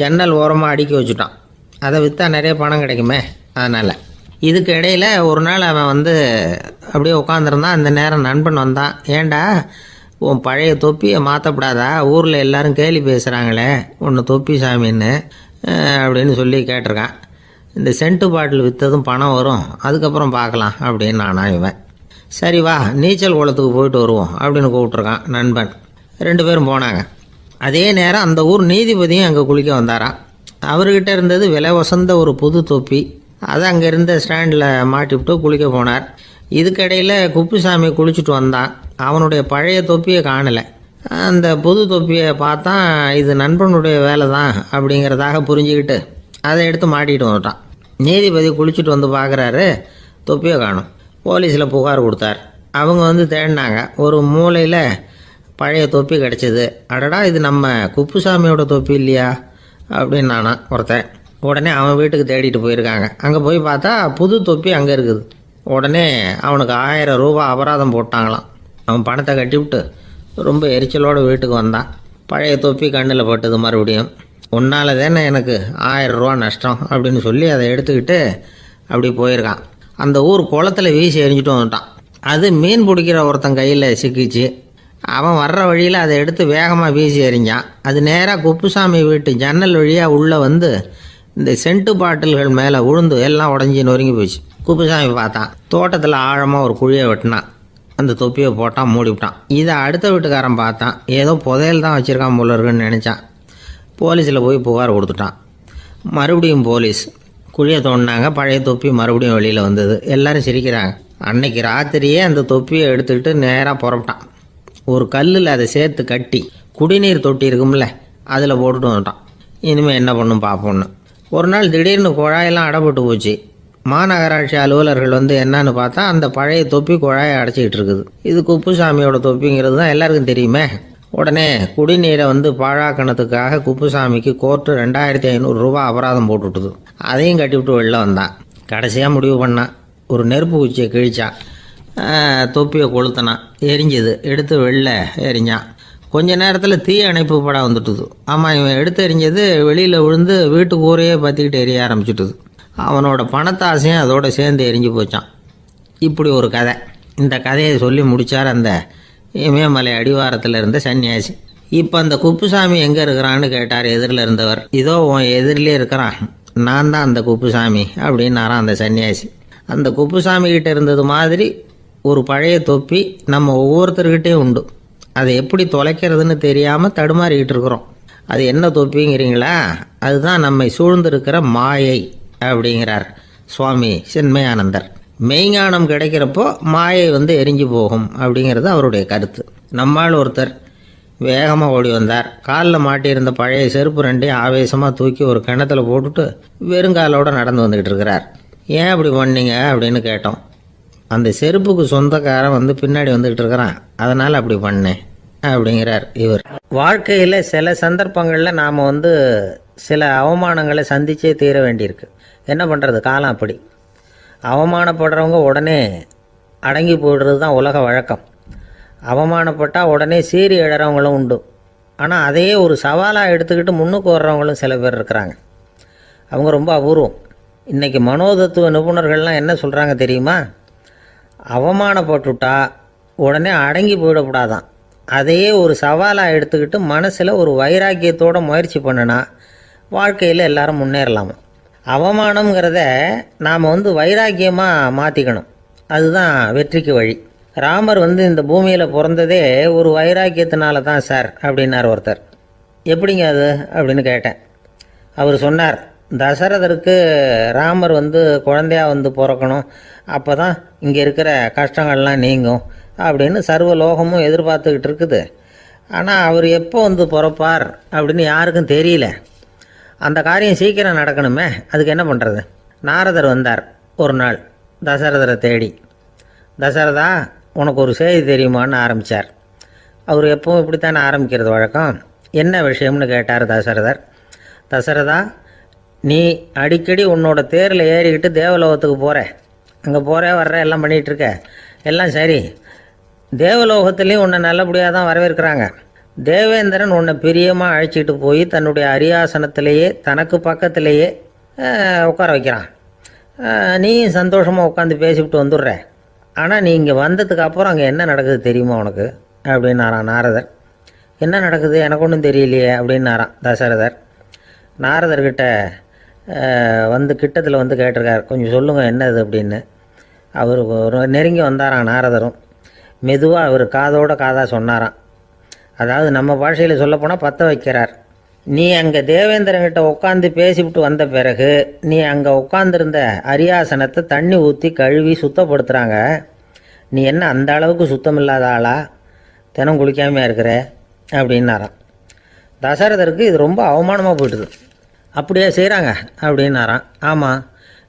ஜன்னல் ஓரமாக அடுக்கி வச்சுட்டான். அதை விற்றா நிறைய பணம் கிடைக்குமே, அதனால். இதுக்கு இடையில் ஒரு நாள் அவன் அப்படியே உட்காந்துருந்தான். அந்த நேரம் நண்பன் வந்தான். ஏண்டா உன் பழைய தொப்பியை மாற்றப்படாதா, ஊரில் எல்லாரும் கேலி பேசுகிறாங்களே ஒன்று தொப்பி சாமின்னு அப்படின்னு சொல்லி கேட்டிருக்கான். இந்த சென்ட்டு பாட்டில் விற்றதும் பணம் வரும், அதுக்கப்புறம் பார்க்கலாம் அப்படின்னு நானா இவன். சரி வா நீச்சல் குளத்துக்கு போயிட்டு வருவோம் அப்படின்னு கூப்பிட்ருக்கான் நண்பன். 2 பேரும் போனாங்க. அதே நேரம் அந்த ஊர் நீதிபதியும் அங்கே குளிக்க வந்தாராம். அவர்கிட்ட இருந்தது விலை வசந்த ஒரு புது தொப்பி. அதை அங்கே இருந்த ஸ்டாண்டில் மாட்டிவிட்டு குளிக்க போனார். இதுக்கிடையில் குப்புசாமி குளிச்சுட்டு வந்தான். அவனுடைய பழைய தொப்பியை காணலை. அந்த புது தொப்பியை பார்த்தா இது நண்பனுடைய வேலை தான் அப்படிங்கிறதாக புரிஞ்சுக்கிட்டு அதை எடுத்து மாட்டிகிட்டு வந்துட்டான். நீதிபதி குளிச்சுட்டு வந்து பார்க்குறாரு, தொப்பியை காணும். போலீஸில் புகார் கொடுத்தார். அவங்க தேடினாங்க. ஒரு மூலையில் பழைய தொப்பி கிடச்சிது. அடடா இது நம்ம குப்புசாமியோட தொப்பி இல்லையா அப்படின்னு நானா ஒருத்தன். உடனே அவன் வீட்டுக்கு தேடிட்டு போயிருக்காங்க. அங்கே போய் பார்த்தா புது தொப்பி அங்கே இருக்குது. உடனே அவனுக்கு 1000 ரூபா அபராதம் போட்டாங்களாம். அவன் பணத்தை கட்டிவிட்டு ரொம்ப எரிச்சலோடு வீட்டுக்கு வந்தான். பழைய தொப்பி கண்ணில் பட்டது. மறுபடியும் உன்னால் தானே எனக்கு 1000 ரூபா நஷ்டம் அப்படின்னு சொல்லி அதை எடுத்துக்கிட்டு அப்படி போயிருக்கான். அந்த ஊர் குளத்தில் வீசி எரிஞ்சிட்டு வந்துட்டான். அது மீன் பிடிக்கிற ஒருத்தன் கையில் சிக்கிச்சு. அவன் வர்ற வழியில் அதை எடுத்து வேகமாக வீசி எறிஞ்சான். அது நேராக குப்புசாமி வீட்டு ஜன்னல் வழியாக உள்ளே இந்த சென்ட்டு பாட்டில்கள் மேலே விழுந்து எல்லாம் உடஞ்சி நொறுங்கி போச்சு. குப்புசாமி பார்த்தான். தோட்டத்தில் ஆழமாக ஒரு குழியை வெட்டினான். அந்த தொப்பியை போட்டான், மூடிவிட்டான். இதை அடுத்த வீட்டுக்காரன் பார்த்தான். ஏதோ புதையல் தான் வச்சுருக்கான் போல இருக்குன்னு நினச்சான். போலீஸில் போய் புகார் கொடுத்துட்டான். மறுபடியும் போலீஸ் குழியை தோண்டினாங்க. பழைய தொப்பி மறுபடியும் வெளியில் வந்தது. எல்லோரும் சிரிக்கிறாங்க. அன்னைக்கு ராத்திரியே அந்த தொப்பியை எடுத்துக்கிட்டு நேராக புறப்பட்டான். ஒரு கல்லில் அதை சேர்த்து கட்டி குடிநீர் தொட்டி இருக்கும்ல அதில் போட்டுட்டு வந்துட்டான். இனிமேல் என்ன பண்ணும் பார்ப்போன்னு. ஒரு நாள் திடீர்னு குழாயெல்லாம் அடைப்பட்டு போச்சு. மாநகராட்சி அலுவலர்கள் என்னன்னு பார்த்தா அந்த பழைய தொப்பி குழாயை அடைச்சிக்கிட்டு இருக்குது. இது குப்புசாமியோட தொப்பிங்கிறது தான் எல்லாருக்கும் தெரியுமே. உடனே குடிநீரை பாழாக்கணத்துக்காக குப்புசாமிக்கு கோர்ட்டு 2500 ரூபா அபராதம் போட்டுவிட்டுது. அதையும் கட்டிவிட்டு வெளில வந்தான். கடைசியாக முடிவு பண்ணான். ஒரு நெருப்பு குச்சியை கிழிச்சான். தொப்பியை கொளுத்தினான். எரிஞ்சது. எடுத்து வெளில எரிஞ்சான். கொஞ்ச நேரத்தில் தீ அணைப்பு படம் வந்துட்டுது. ஆமாம், இவன் எடுத்து எரிஞ்சது வெளியில் விழுந்து வீட்டு கூரையே பற்றிக்கிட்டு எரிய ஆரம்பிச்சுட்டுது. அவனோட பணத்தாசையும் அதோடு சேர்ந்து எரிஞ்சு போச்சான். இப்படி ஒரு கதை. இந்த கதையை சொல்லி முடித்தார் அந்த இமயமலை அடிவாரத்தில் இருந்த சன்னியாசி. இப்போ அந்த குப்புசாமி எங்கே இருக்கிறான்னு கேட்டார் எதிரில் இருந்தவர். இதோ உன் எதிரிலே இருக்கிறான், நான் தான் அந்த குப்புசாமி அப்படின்னாரான் அந்த சன்னியாசி. அந்த குப்புசாமி கிட்ட இருந்தது மாதிரி ஒரு பழைய தொப்பி நம்ம ஒவ்வொருத்தர்கிட்டையும் உண்டு. அதை எப்படி தொலைக்கிறதுன்னு தெரியாமல் தடுமாறிக்கிட்டு இருக்கிறோம். அது என்ன தொப்பிங்கிறீங்களா? அதுதான் நம்மை சூழ்ந்திருக்கிற மாயை அப்படிங்கிறார் சுவாமி சின்மயானந்தர். மெய்ஞானம் கிடைக்கிறப்போ மாயை எரிஞ்சு போகும் அப்படிங்கிறது அவருடைய கருத்து. நம்மால் ஒருத்தர் வேகமாக ஓடி வந்தார். காலில் மாட்டியிருந்த பழைய செருப்பு 2 ஆவேசமாக தூக்கி ஒரு கிணத்துல போட்டுட்டு வெறுங்காலோடு நடந்து வந்துக்கிட்டு இருக்கிறார். ஏன் அப்படி பண்ணீங்க அப்படின்னு கேட்டோம். அந்த செருப்புக்கு சொந்தக்காரன் பின்னாடி வந்துக்கிட்டு இருக்கிறான், அதனால் அப்படி பண்ணேன் அப்படிங்கிறார் இவர். வாழ்க்கையில் சில சந்தர்ப்பங்களில் நாம் சில அவமானங்களை சந்திச்சே தீர வேண்டியிருக்கு. என்ன பண்ணுறது, காலம் அப்படி. அவமானப்படுறவங்க உடனே அடங்கி போய்டுறது தான் உலக வழக்கம். அவமானப்பட்டால் உடனே சீறி எழறவங்களும் உண்டு. ஆனால் அதையே ஒரு சவாலாக எடுத்துக்கிட்டு முன்னுக்கு வர்றவங்களும் சில பேர் இருக்கிறாங்க. அவங்க ரொம்ப அபூர்வம். இன்றைக்கி மனோதத்துவ நிபுணர்கள்லாம் என்ன சொல்கிறாங்க தெரியுமா? அவமானப்பட்டுட்டா உடனே அடங்கி போயிடக்கூடாதான். அதையே ஒரு சவாலாக எடுத்துக்கிட்டு மனசில் ஒரு வைராக்கியத்தோடு முயற்சி பண்ணினா வாழ்க்கையில் எல்லாரும் முன்னேறலாமா. அவமானங்கிறத நாம் வைராக்கியமாக மாற்றிக்கணும். அதுதான் வெற்றிக்கு வழி. ராமர் இந்த பூமியில் பிறந்ததே ஒரு வைராக்கியத்தினால தான் சார் அப்படின்னார் ஒருத்தர். எப்படிங்க அது அப்படின்னு கேட்டேன். அவர் சொன்னார், தசரதருக்கு ராமர் குழந்தையாக பிறக்கணும், அப்போ தான் இங்கே இருக்கிற கஷ்டங்கள்லாம் நீங்கும் அப்படின்னு சர்வ லோகமும் எதிர்பார்த்துக்கிட்டு இருக்குது. ஆனால் அவர் எப்போ வந்து பிறப்பார் அப்படின்னு யாருக்கும் தெரியல. அந்த காரியம் சீக்கிரம் நடக்கணுமே, அதுக்கு என்ன பண்ணுறது? நாரதர் வந்தார் ஒரு நாள் தசரதரை தேடி. தசரதா, உனக்கு ஒரு செய்தி தெரியுமான்னு ஆரம்பித்தார். அவர் எப்பவும் இப்படித்தானே ஆரம்பிக்கிறது வழக்கம். என்ன விஷயம்னு கேட்டார் தசரதர். தசரதா, நீ அடிக்கடி உன்னோட தேரில் ஏறிக்கிட்டு தேவலோகத்துக்கு போகிற, அங்கே போகிற வர்ற எல்லாம் பண்ணிகிட்ருக்க, எல்லாம் சரி. தேவலோகத்துலேயும் உன்னை நல்லபடியாக தான் வரவேற்கிறாங்க. தேவேந்திரன் உன்னை பிரியமாக அழைச்சிட்டு போய் தன்னுடைய அரியாசனத்திலேயே தனக்கு பக்கத்திலேயே உட்கார வைக்கிறான். நீயும் சந்தோஷமாக உட்காந்து பேசிவிட்டு வந்துடுற. ஆனால் நீ இங்கே வந்ததுக்கு அப்புறம் அங்கே என்ன நடக்குது தெரியுமா உனக்கு அப்படின்னாரான் நாரதர். என்ன நடக்குது எனக்கு ஒன்றும் தெரியலையே அப்படின்னாரான் தசரதர். நாரதர்கிட்ட வந்து கிட்டத்தில் வந்து கேட்டிருக்கார், கொஞ்சம் சொல்லுங்கள் என்னது அப்படின்னு. அவர் நெருங்கி வந்தாரான் நாரதரும். மெதுவாக அவர் காதோட காதாக சொன்னாராம். அதாவது நம்ம பாஷையில் சொல்லப்போனால் பற்ற வைக்கிறார். நீ அங்கே தேவேந்திரங்கிட்ட உட்காந்து பேசிவிட்டு வந்த பிறகு நீ அங்கே உட்காந்துருந்த அரியாசனத்தை தண்ணி ஊற்றி கழுவி சுத்தப்படுத்துகிறாங்க. நீ என்ன அந்த அளவுக்கு சுத்தம் இல்லாத ஆளா? தினம் குளிக்காமையாக இருக்கிற அப்படின்னாராம். தசரதருக்கு இது ரொம்ப அவமானமாக போயிட்டுது. அப்படியே செய்கிறாங்க அப்படின்னாராம். ஆமாம்,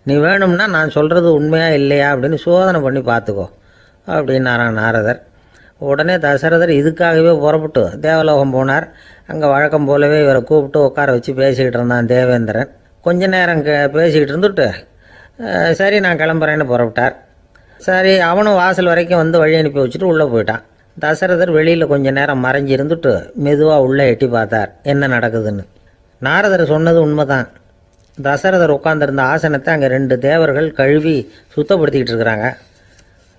நீ வேணும்னா நான் சொல்கிறது உண்மையாக இல்லையா அப்படின்னு சோதனை பண்ணி பார்த்துக்கோ அப்படின்னாரான் நாரதர். உடனே தசரதர் இதுக்காகவே புறப்பட்டு தேவலோகம் போனார். அங்கே வழக்கம் போலவே இவரை கூப்பிட்டு உட்கார வச்சு பேசிக்கிட்டு இருந்தான் தேவேந்திரன். கொஞ்ச நேரம் பேசிக்கிட்டு இருந்துட்டு சரி நான் கிளம்புறேன்னு புறப்பட்டார். சரி, அவனும் வாசல் வரைக்கும் வந்து வழி அனுப்பி வச்சுட்டு உள்ளே போயிட்டான். தசரதர் வெளியில் கொஞ்ச நேரம் மறைஞ்சி இருந்துட்டு மெதுவாக உள்ளே எட்டி பார்த்தார் என்ன நடக்குதுன்னு. நாரதர் சொன்னது உண்மைதான். தசரதர் உட்காந்துருந்த ஆசனத்தை அங்கே 2 தேவர்கள் கழுவி சுத்தப்படுத்திக்கிட்டு இருக்கிறாங்க.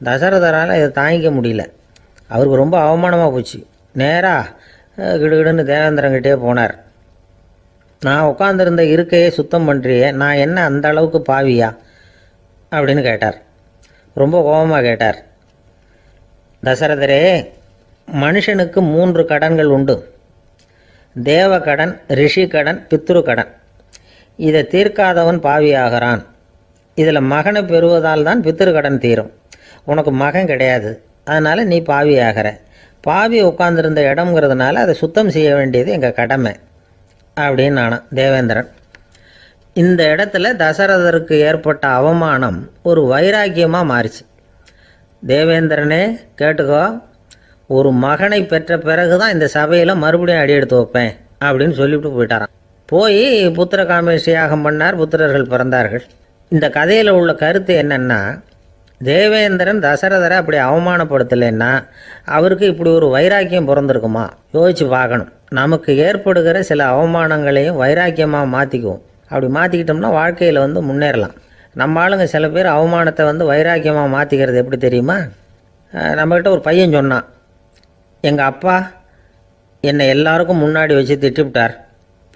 தசரதரால் இதை தாங்கிக்க முடியல. அவருக்கு ரொம்ப அவமானமாக போச்சு. நேராக கிடுகிடுன்னு தேவேந்திரங்கிட்டே போனார். நான் உட்காந்துருந்த இருக்கையே சுத்தம் பண்ணுறியே, நான் என்ன அந்த அளவுக்கு பாவியா அப்படின்னு கேட்டார். ரொம்ப கோபமாக கேட்டார். தசரதரே, மனுஷனுக்கு 3 கடன்கள் உண்டு. தேவ கடன், ரிஷி கடன், பித்ரு கடன். இதை தீர்க்காதவன் பாவியாகிறான். இதில் மகனை பெறுவதால் தான் பித்ரு கடன் தீரும். உனக்கு மகன் கிடையாது, அதனால் நீ பாவி ஆகிற. பாவி உட்காந்துருந்த இடம்ங்கிறதுனால அதை சுத்தம் செய்ய வேண்டியது எங்கள் கடமை அப்படின்னு நானும் தேவேந்திரன். இந்த இடத்துல தசரதருக்கு ஏற்பட்ட அவமானம் ஒரு வைராக்கியமாக மாறிச்சு. தேவேந்திரனே கேட்டுக்கோ, ஒரு மகனை பெற்ற பிறகு தான் இந்த சபையில் மறுபடியும் அடி எடுத்து வைப்பேன் அப்படின்னு சொல்லிவிட்டு போயிட்டாரான். போய் புத்திர காமேஷ் யாகம் பண்ணார். புத்திரர்கள் பிறந்தார்கள். இந்த கதையில் உள்ள கருத்து என்னென்னா, தேவேந்திரன் தசரதரை அப்படி அவமானப்படுத்தலைன்னா அவருக்கு இப்படி ஒரு வைராக்கியம் பிறந்திருக்குமா? யோசிச்சு பார்க்கணும். நமக்கு ஏற்படுகிற சில அவமானங்களையும் வைராக்கியமாக மாற்றிக்குவோம். அப்படி மாற்றிக்கிட்டோம்னா வாழ்க்கையில் வந்து முன்னேறலாம். நம்ம ஆளுங்க சில பேர் அவமானத்தை வந்து வைராக்கியமாக மாற்றிக்கிறது எப்படி தெரியுமா? நம்மக்கிட்ட ஒரு பையன் சொன்னான், எங்கள் அப்பா என்னை எல்லாருக்கும் முன்னாடி வச்சு திட்டிவிட்டார்,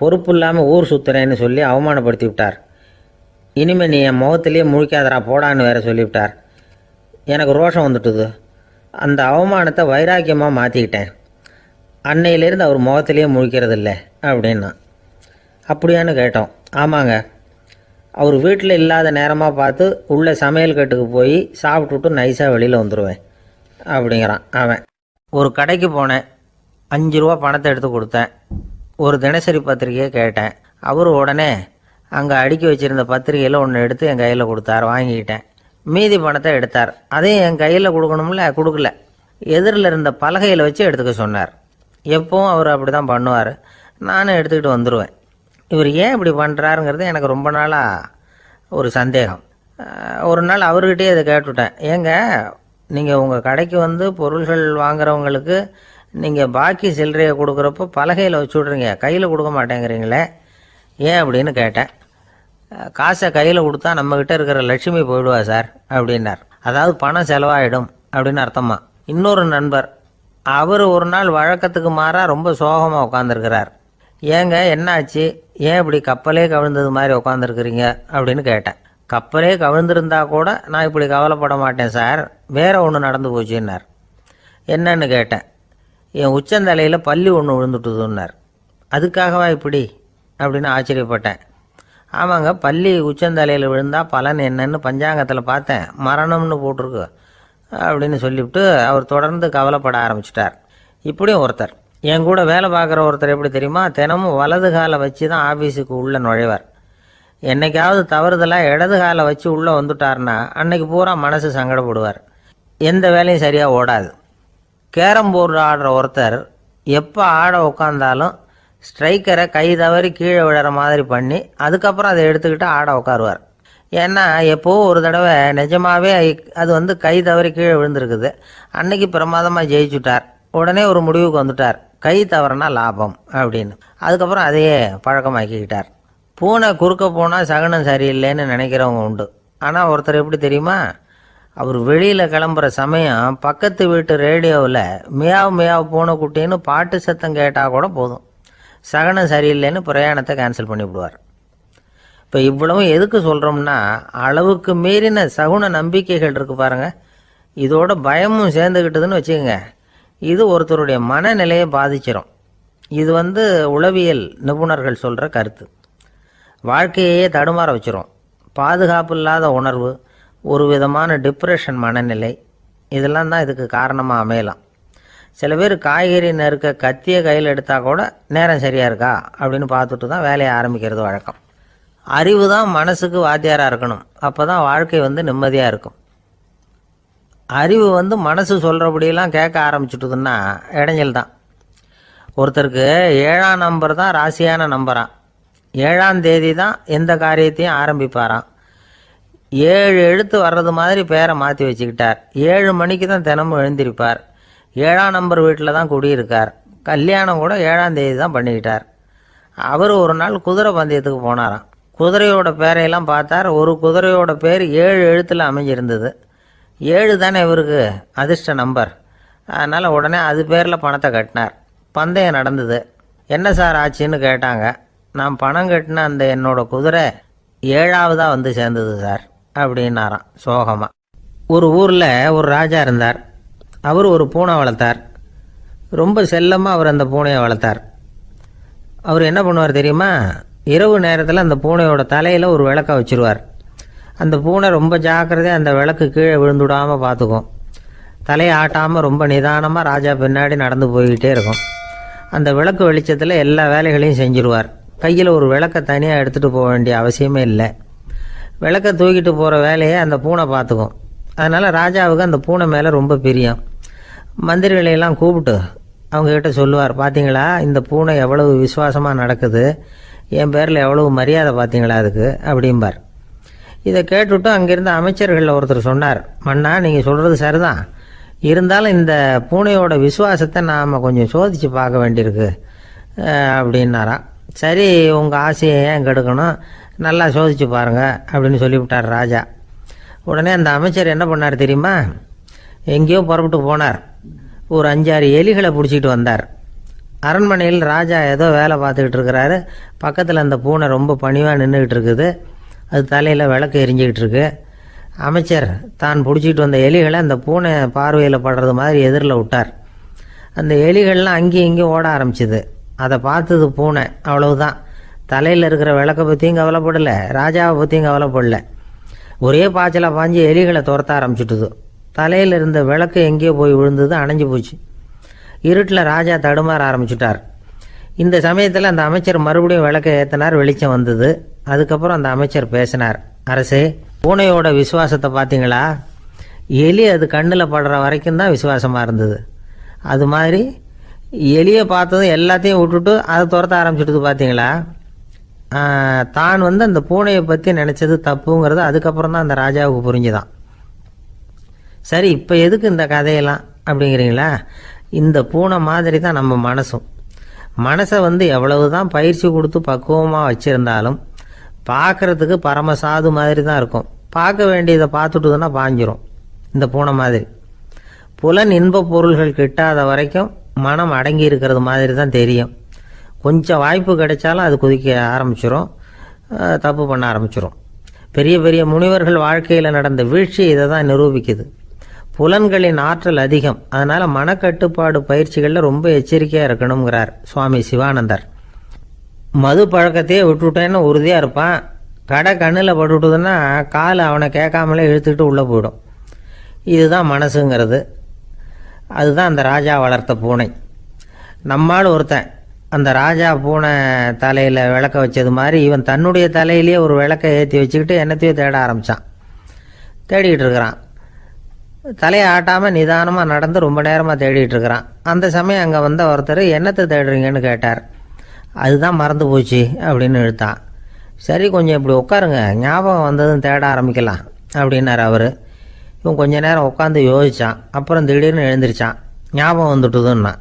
பொறுப்பு இல்லாமல் ஊர் சுற்றுறேன்னு சொல்லி அவமானப்படுத்தி விட்டார். இனிமேல் நீ என் முகத்திலேயே முழிக்காதரா போடான்னு வேற சொல்லிவிட்டார். எனக்கு ரோஷம் வந்துட்டுது. அந்த அவமானத்தை வைராக்கியமாக மாற்றிக்கிட்டேன். அன்னையிலேருந்து அவர் முகத்திலேயே முழிக்கிறது இல்லை அப்படின்னா. அப்படியான்னு கேட்டோம். ஆமாங்க, அவர் வீட்டில் இல்லாத நேரமாக பார்த்து உள்ளே சமையல் கட்டுக்கு போய் சாப்பிட்டுட்டு நைஸாக வெளியில் வந்துடுவேன் அப்படிங்கிறான் அவன். ஒரு கடைக்கு போனேன், 5 ரூபா பணத்தை எடுத்து கொடுத்தேன். ஒரு தினசரி பத்திரிக்கையை கேட்டேன். அவர் உடனே அங்கே அடுக்கி வச்சுருந்த பத்திரிகையில் ஒன்று எடுத்து என் கையில் கொடுத்தார். வாங்கிக்கிட்டேன். மீதி பணத்தை எடுத்தார். அதையும் என் கையில் கொடுக்கணும்ல, கொடுக்கல. எதிரில் இருந்த பலகையில் வச்சு எடுத்துக்க சொன்னார். எப்பவும் அவர் அப்படி தான் பண்ணுவார். நானும் எடுத்துக்கிட்டு வந்துடுவேன். இவர் ஏன் இப்படி பண்ணுறாருங்கிறது எனக்கு ரொம்ப நாளாக ஒரு சந்தேகம். ஒரு நாள் அவர்கிட்டயே இதை கேட்டுவிட்டேன். ஏங்க, நீங்கள் உங்கள் கடைக்கு வந்து பொருள்கள் வாங்குறவங்களுக்கு நீங்கள் பாக்கி சில்லறையை கொடுக்குறப்போ பலகையில் வச்சு விட்றீங்க, கையில் கொடுக்க மாட்டேங்கிறீங்களே, ஏன் அப்படின்னு கேட்டேன். காசை கையில் கொடுத்தா நம்மக்கிட்ட இருக்கிற லட்சுமி போயிடுவா சார் அப்படின்னார். அதாவது பணம் செலவாயிடும் அப்படின்னு அர்த்தமா. இன்னொரு நண்பர், அவர் ஒரு நாள் வழக்கத்துக்கு மாறாக ரொம்ப சோகமாக உட்காந்துருக்கிறார். ஏங்க என்னாச்சு, ஏன் இப்படி கப்பலே கவிழ்ந்தது மாதிரி உட்காந்துருக்குறீங்க அப்படின்னு கேட்டேன். கப்பலே கவிழ்ந்திருந்தா கூட நான் இப்படி கவலைப்பட மாட்டேன் சார், வேற ஒன்று நடந்து போச்சுன்னார். என்னன்னு கேட்டேன். என் உச்சந்தலையில் பல்லி ஒன்று விழுந்துட்டுதுன்னார். அதுக்காகவா இப்படி அப்படின்னு ஆச்சரியப்பட்டேன். ஆமாங்க, பல்லி உச்சந்தலையில் விழுந்தால் பலன் என்னன்னு பஞ்சாங்கத்தில் பார்த்தேன், மரணம்னு போட்டிருக்கு அப்படின்னு சொல்லிவிட்டு அவர் தொடர்ந்து கவலைப்பட ஆரம்பிச்சிட்டார். இப்படியும் ஒருத்தர். என் கூட வேலை பார்க்குற ஒருத்தர் எப்படி தெரியுமா, தினமும் வலது காலை வச்சு தான் ஆஃபீஸுக்கு உள்ளே நுழைவார். என்னைக்காவது தவறுதலாக இடது காலை வச்சு உள்ளே வந்துட்டார்னா அன்னைக்கு பூரா மனசு சங்கடப்படுவார். எந்த வேலையும் சரியாக ஓடாது. கேரம் போர்டு ஆடுற ஒருத்தர் எப்போ ஆட உட்காந்தாலும் ஸ்ட்ரைக்கரை கை தவறி கீழே விழுற மாதிரி பண்ணி அதுக்கப்புறம் அதை எடுத்துக்கிட்டு ஆட உட்காருவார். ஏன்னா எப்போ ஒரு தடவை நிஜமாகவே அது கை தவறி கீழே விழுந்திருக்குது. அன்னைக்கு பிரமாதமாக ஜெயிச்சுட்டார். உடனே ஒரு முடிவுக்கு வந்துட்டார், கை தவறுனா லாபம் அப்படின்னு. அதுக்கப்புறம் அதையே பழக்கமாக்கிக்கிட்டார். பூனை குறுக்க போனால் சகுனம் சரியில்லைன்னு நினைக்கிறவங்க உண்டு. ஆனால் ஒருத்தர் எப்படி தெரியுமா, அவர் வெளியில் கிளம்புற சமயம் பக்கத்து வீட்டு ரேடியோவில் மியாவ் மியாவ் பூனை குட்டின்னு பாட்டு சத்தம் கேட்டால் கூட போதும், சகனம் சரியில்லைன்னு பிரயாணத்தை கேன்சல் பண்ணிவிடுவார். இப்போ இவ்வளவும் எதுக்கு சொல்கிறோம்னா, அளவுக்கு மீறின சகுன நம்பிக்கைகள் இருக்குது பாருங்கள், இதோட பயமும் சேர்ந்துக்கிட்டதுன்னு வச்சுக்கோங்க, இது ஒருத்தருடைய மனநிலையை பாதிச்சிடும். இது உளவியல் நிபுணர்கள் சொல்கிற கருத்து. வாழ்க்கையே தடுமாற வச்சிரும். பாதுகாப்பு இல்லாத உணர்வு, ஒரு விதமான டிப்ரெஷன் மனநிலை, இதெல்லாம் தான் இதுக்கு காரணமாக அமையலாம். சில பேர் காய்கறி நறுக்க கத்தியை கையில் எடுத்தால் கூட நேரம் சரியாக இருக்கா அப்படின்னு பார்த்துட்டு தான் வேலையை ஆரம்பிக்கிறது வழக்கம். அறிவு தான் மனசுக்கு வாத்தியாராக இருக்கணும். அப்போ தான் வாழ்க்கை நிம்மதியாக இருக்கும். அறிவு மனசு சொல்கிறபடியெல்லாம் கேட்க ஆரம்பிச்சுட்டுதுன்னா இடைஞ்சல் தான். ஒருத்தருக்கு 7ஆம் நம்பர் தான் ராசியான நம்பராம். 7ஆம் தேதி தான் எந்த காரியத்தையும் ஆரம்பிப்பாராம். 7 எழுத்து வர்றது மாதிரி பேரை மாற்றி வச்சுக்கிட்டார். 7 மணிக்கு தான் தினமும் எழுந்திருப்பார். 7ஆம் நம்பர் வீட்டில் தான் குடியிருக்கார். கல்யாணம் கூட 7ஆம் தேதி தான் பண்ணிக்கிட்டார். அவர் ஒரு நாள் குதிரை பந்தயத்துக்கு போனாராம். குதிரையோட பேரையெல்லாம் பார்த்தார். ஒரு குதிரையோட பேர் 7 எழுத்தில் அமைஞ்சிருந்தது. 7 தானே இவருக்கு அதிர்ஷ்ட நம்பர். அதனால் உடனே அது பேரில் பணத்தை கட்டினார். பந்தயம் நடந்தது. என்ன சார் ஆச்சுன்னு கேட்டாங்க. நான் பணம் கட்டின அந்த என்னோட குதிரை 7ஆவதாக சேர்ந்தது சார் அப்படின்னாராம் சோகமாக. ஒரு ஊரில் ஒரு ராஜா இருந்தார். அவர் ஒரு பூனை வளர்த்தார். ரொம்ப செல்லமாக அவர் அந்த பூனையை வளர்த்தார். அவர் என்ன பண்ணுவார் தெரியுமா, இரவு நேரத்தில் அந்த பூனையோட தலையில் ஒரு விளக்கை வச்சுருவார். அந்த பூனை ரொம்ப ஜாக்கிரதையாக அந்த விளக்கு கீழே விழுந்துடாமல் பார்த்துக்கும். தலையை ஆட்டாமல் ரொம்ப நிதானமாக ராஜா பின்னாடி நடந்து போய்கிட்டே இருக்கும். அந்த விளக்கு வெளிச்சத்தில் எல்லா வேலைகளையும் செஞ்சுருவார். கையில் ஒரு விளக்கை தனியாக எடுத்துகிட்டு போக வேண்டிய அவசியமே இல்லை. விளக்கை தூக்கிட்டு போகிற வேலையை அந்த பூனை பார்த்துக்கும். அதனால் ராஜாவுக்கு அந்த பூனை மேலே ரொம்ப பிரியம். மந்திரிகளையெல்லாம் கூப்பிட்டு அவங்கக்கிட்ட சொல்லுவார், பார்த்தீங்களா இந்த பூனை எவ்வளவு விசுவாசமாக நடக்குது, என் பேரில் எவ்வளவு மரியாதை பார்த்தீங்களா அதுக்கு அப்படிம்பார். இதை கேட்டுவிட்டு அங்கேருந்து அமைச்சர்களில் ஒருத்தர் சொன்னார், மன்னா நீங்கள் சொல்கிறது சரிதான், இருந்தாலும் இந்த பூனையோட விசுவாசத்தை நாம் கொஞ்சம் சோதித்து பார்க்க வேண்டியிருக்கு அப்படின்னாராம். சரி, உங்கள் ஆசையை ஏன் கெடுக்கணும், நல்லா சோதிச்சு பாருங்கள் அப்படின்னு சொல்லிவிட்டார் ராஜா. உடனே அந்த அமைச்சர் என்ன பண்ணார் தெரியுமா, எங்கேயோ புறப்பட்டு போனார். ஒரு 5-6 எலிகளை பிடிச்சிட்டு வந்தார். அரண்மனையில் ராஜா ஏதோ வேலை பார்த்துக்கிட்டு இருக்கிறாரு. பக்கத்தில் அந்த பூனை ரொம்ப பணிவாக நின்றுக்கிட்டு இருக்குது. அது தலையில் விளக்கு எரிஞ்சிக்கிட்டு இருக்கு. அமைச்சர் தான் பிடிச்சிட்டு வந்த எலிகளை அந்த பூனை பார்வையில் படுறது மாதிரி எதிரில் விட்டார். அந்த எலிகள்லாம் அங்கேயும் இங்கேயும் ஓட ஆரம்பிச்சுது. அதை பார்த்தது பூனை. அவ்வளவுதான். தலையில் இருக்கிற விளக்கை பற்றியும் கவலைப்படலை, ராஜாவை பற்றியும் கவலைப்படலை. ஒரே பாய்ச்சலாக பாஞ்சு எலிகளை துரத்த ஆரம்பிச்சுட்டுது. தலையில் இருந்த விளக்கு எங்கேயோ போய் விழுந்தது, அணைஞ்சு போச்சு. இருட்டில் ராஜா தடுமாற ஆரம்பிச்சுட்டார். இந்த சமயத்தில் அந்த அமைச்சர் மறுபடியும் விளக்கை ஏற்றினார். வெளிச்சம் வந்தது. அதுக்கப்புறம் அந்த அமைச்சர் பேசினார், அரசே, பூனையோட விசுவாசத்தை பார்த்தீங்களா, எலி அது கண்ணில் படுற வரைக்கும் தான் விசுவாசமாக இருந்தது. அது மாதிரி எலியை பார்த்ததும் எல்லாத்தையும் விட்டுட்டு அதை துரத்த ஆரம்பிச்சுட்டு பார்த்தீங்களா. தான் அந்த பூனையை பற்றி நினச்சது தப்புங்கிறது அதுக்கப்புறம் தான் அந்த ராஜாவுக்கு புரிஞ்சுதான். சரி, இப்போ எதுக்கு இந்த கதையெல்லாம் அப்படிங்கிறீங்களா, இந்த பூனை மாதிரி தான் நம்ம மனசும். மனசை எவ்வளவு தான் பயிற்சி கொடுத்து பக்குவமாக வச்சுருந்தாலும் பார்க்குறதுக்கு பரமசாது மாதிரி தான் இருக்கும். பார்க்க வேண்டியதை பார்த்துட்டுதுன்னா பாஞ்சிரும். இந்த பூனை மாதிரி புலன் இன்ப பொருள்கள் கிட்டாத வரைக்கும் மனம் அடங்கி இருக்கிறது மாதிரி தான் தெரியும். கொஞ்சம் வாய்ப்பு கிடைச்சாலும் அது குதிக்க ஆரம்பிச்சிடும், தப்பு பண்ண ஆரம்பிச்சிடும். பெரிய பெரிய முனிவர்கள் வாழ்க்கையில் நடந்த வீழ்ச்சி இதை தான் நிரூபிக்குது. புலன்களின் ஆற்றல் அதிகம். அதனால் மனக்கட்டுப்பாடு பயிற்சிகளில் ரொம்ப எச்சரிக்கையாக இருக்கணுங்கிறார் சுவாமி சிவானந்தர். மது பழக்கத்தையே விட்டுவிட்டேன்னு உறுதியாக இருப்பான். கடை கண்ணில் பட்டுவிட்டதுன்னா கால் அவனை கேட்காமலே இழுத்துக்கிட்டு உள்ளே போயிடும். இதுதான் மனசுங்கிறது. அதுதான் அந்த ராஜா வளர்த்த பூனை. நம்மால் ஒருத்தன் அந்த ராஜா பூனை தலையில் விளக்க வச்சது மாதிரி இவன் தன்னுடைய தலையிலேயே ஒரு விளக்கை ஏற்றி வச்சுக்கிட்டு என்னத்தையும் தேட ஆரம்பித்தான். தேடிக்கிட்டு இருக்கிறான். தலையை ஆட்டாமல் நிதானமாக நடந்து ரொம்ப நேரமாக தேடிட்டு இருக்கிறான். அந்த சமயம் அங்கே வந்த ஒருத்தர் என்னத்தை தேடுறீங்கன்னு கேட்டார். அதுதான் மறந்து போச்சு அப்படின்னு இழுத்தான். சரி, கொஞ்சம் இப்படி உட்காருங்க, ஞாபகம் வந்ததும் தேட ஆரம்பிக்கலாம் அப்படின்னார் அவர். இவன் கொஞ்ச நேரம் உட்காந்து யோசித்தான். அப்புறம் திடீர்னு எழுந்திரிச்சான். ஞாபகம் வந்துட்டுதுன்னா.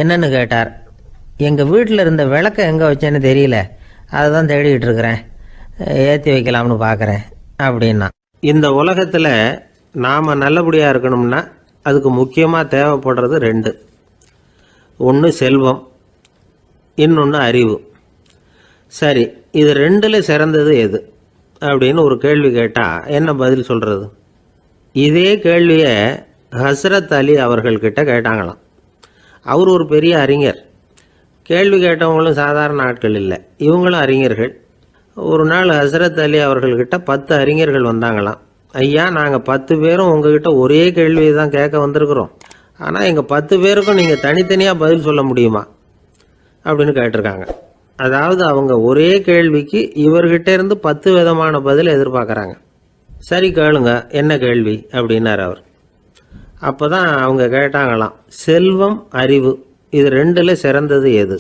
என்னன்னு கேட்டார். எங்கள் வீட்டில் இருந்த விளக்கை எங்கே வச்சேன்னு தெரியல, அதை தான் தேடிக்கிட்டு இருக்கிறேன், ஏற்றி வைக்கலாம்னு பார்க்குறேன் அப்படின்னா. இந்த உலகத்தில் நாம் நல்லபடியாக இருக்கணும்னா அதுக்கு முக்கியமாக தேவைப்படுறது ரெண்டு. ஒன்று செல்வம், இன்னொன்று அறிவு. சரி, இது ரெண்டில் சிறந்தது எது அப்படின்னு ஒரு கேள்வி கேட்டால் என்ன பதில் சொல்கிறது? இதே கேள்வியை ஹஸ்ரத் அலி அவர்கள்கிட்ட கேட்டாங்களாம். அவர் ஒரு பெரிய அறிஞர். கேள்வி கேட்டவங்களும் சாதாரண ஆட்கள் இல்லை, இவங்களும் அறிஞர்கள். ஒரு நாள் ஹஸ்ரத் அலி அவர்கள்கிட்ட 10 அறிஞர்கள் வந்தாங்களாம். ஐயா, நாங்கள் 10 பேரும் உங்ககிட்ட ஒரே கேள்வியை தான் கேட்க வந்திருக்கிறோம், ஆனால் எங்கள் 10 பேருக்கும் நீங்கள் தனித்தனியாக பதில் சொல்ல முடியுமா அப்படின்னு கேட்டிருக்காங்க. அதாவது அவங்க ஒரே கேள்விக்கு இவர்கிட்ட இருந்து 10 விதமான பதில் எதிர்பார்க்குறாங்க. சரி கேளுங்க, என்ன கேள்வி அப்படின்னார் அவர். அப்போ தான் அவங்க கேட்டாங்களாம், செல்வம் அறிவு இது ரெண்டில் சிறந்தது எது?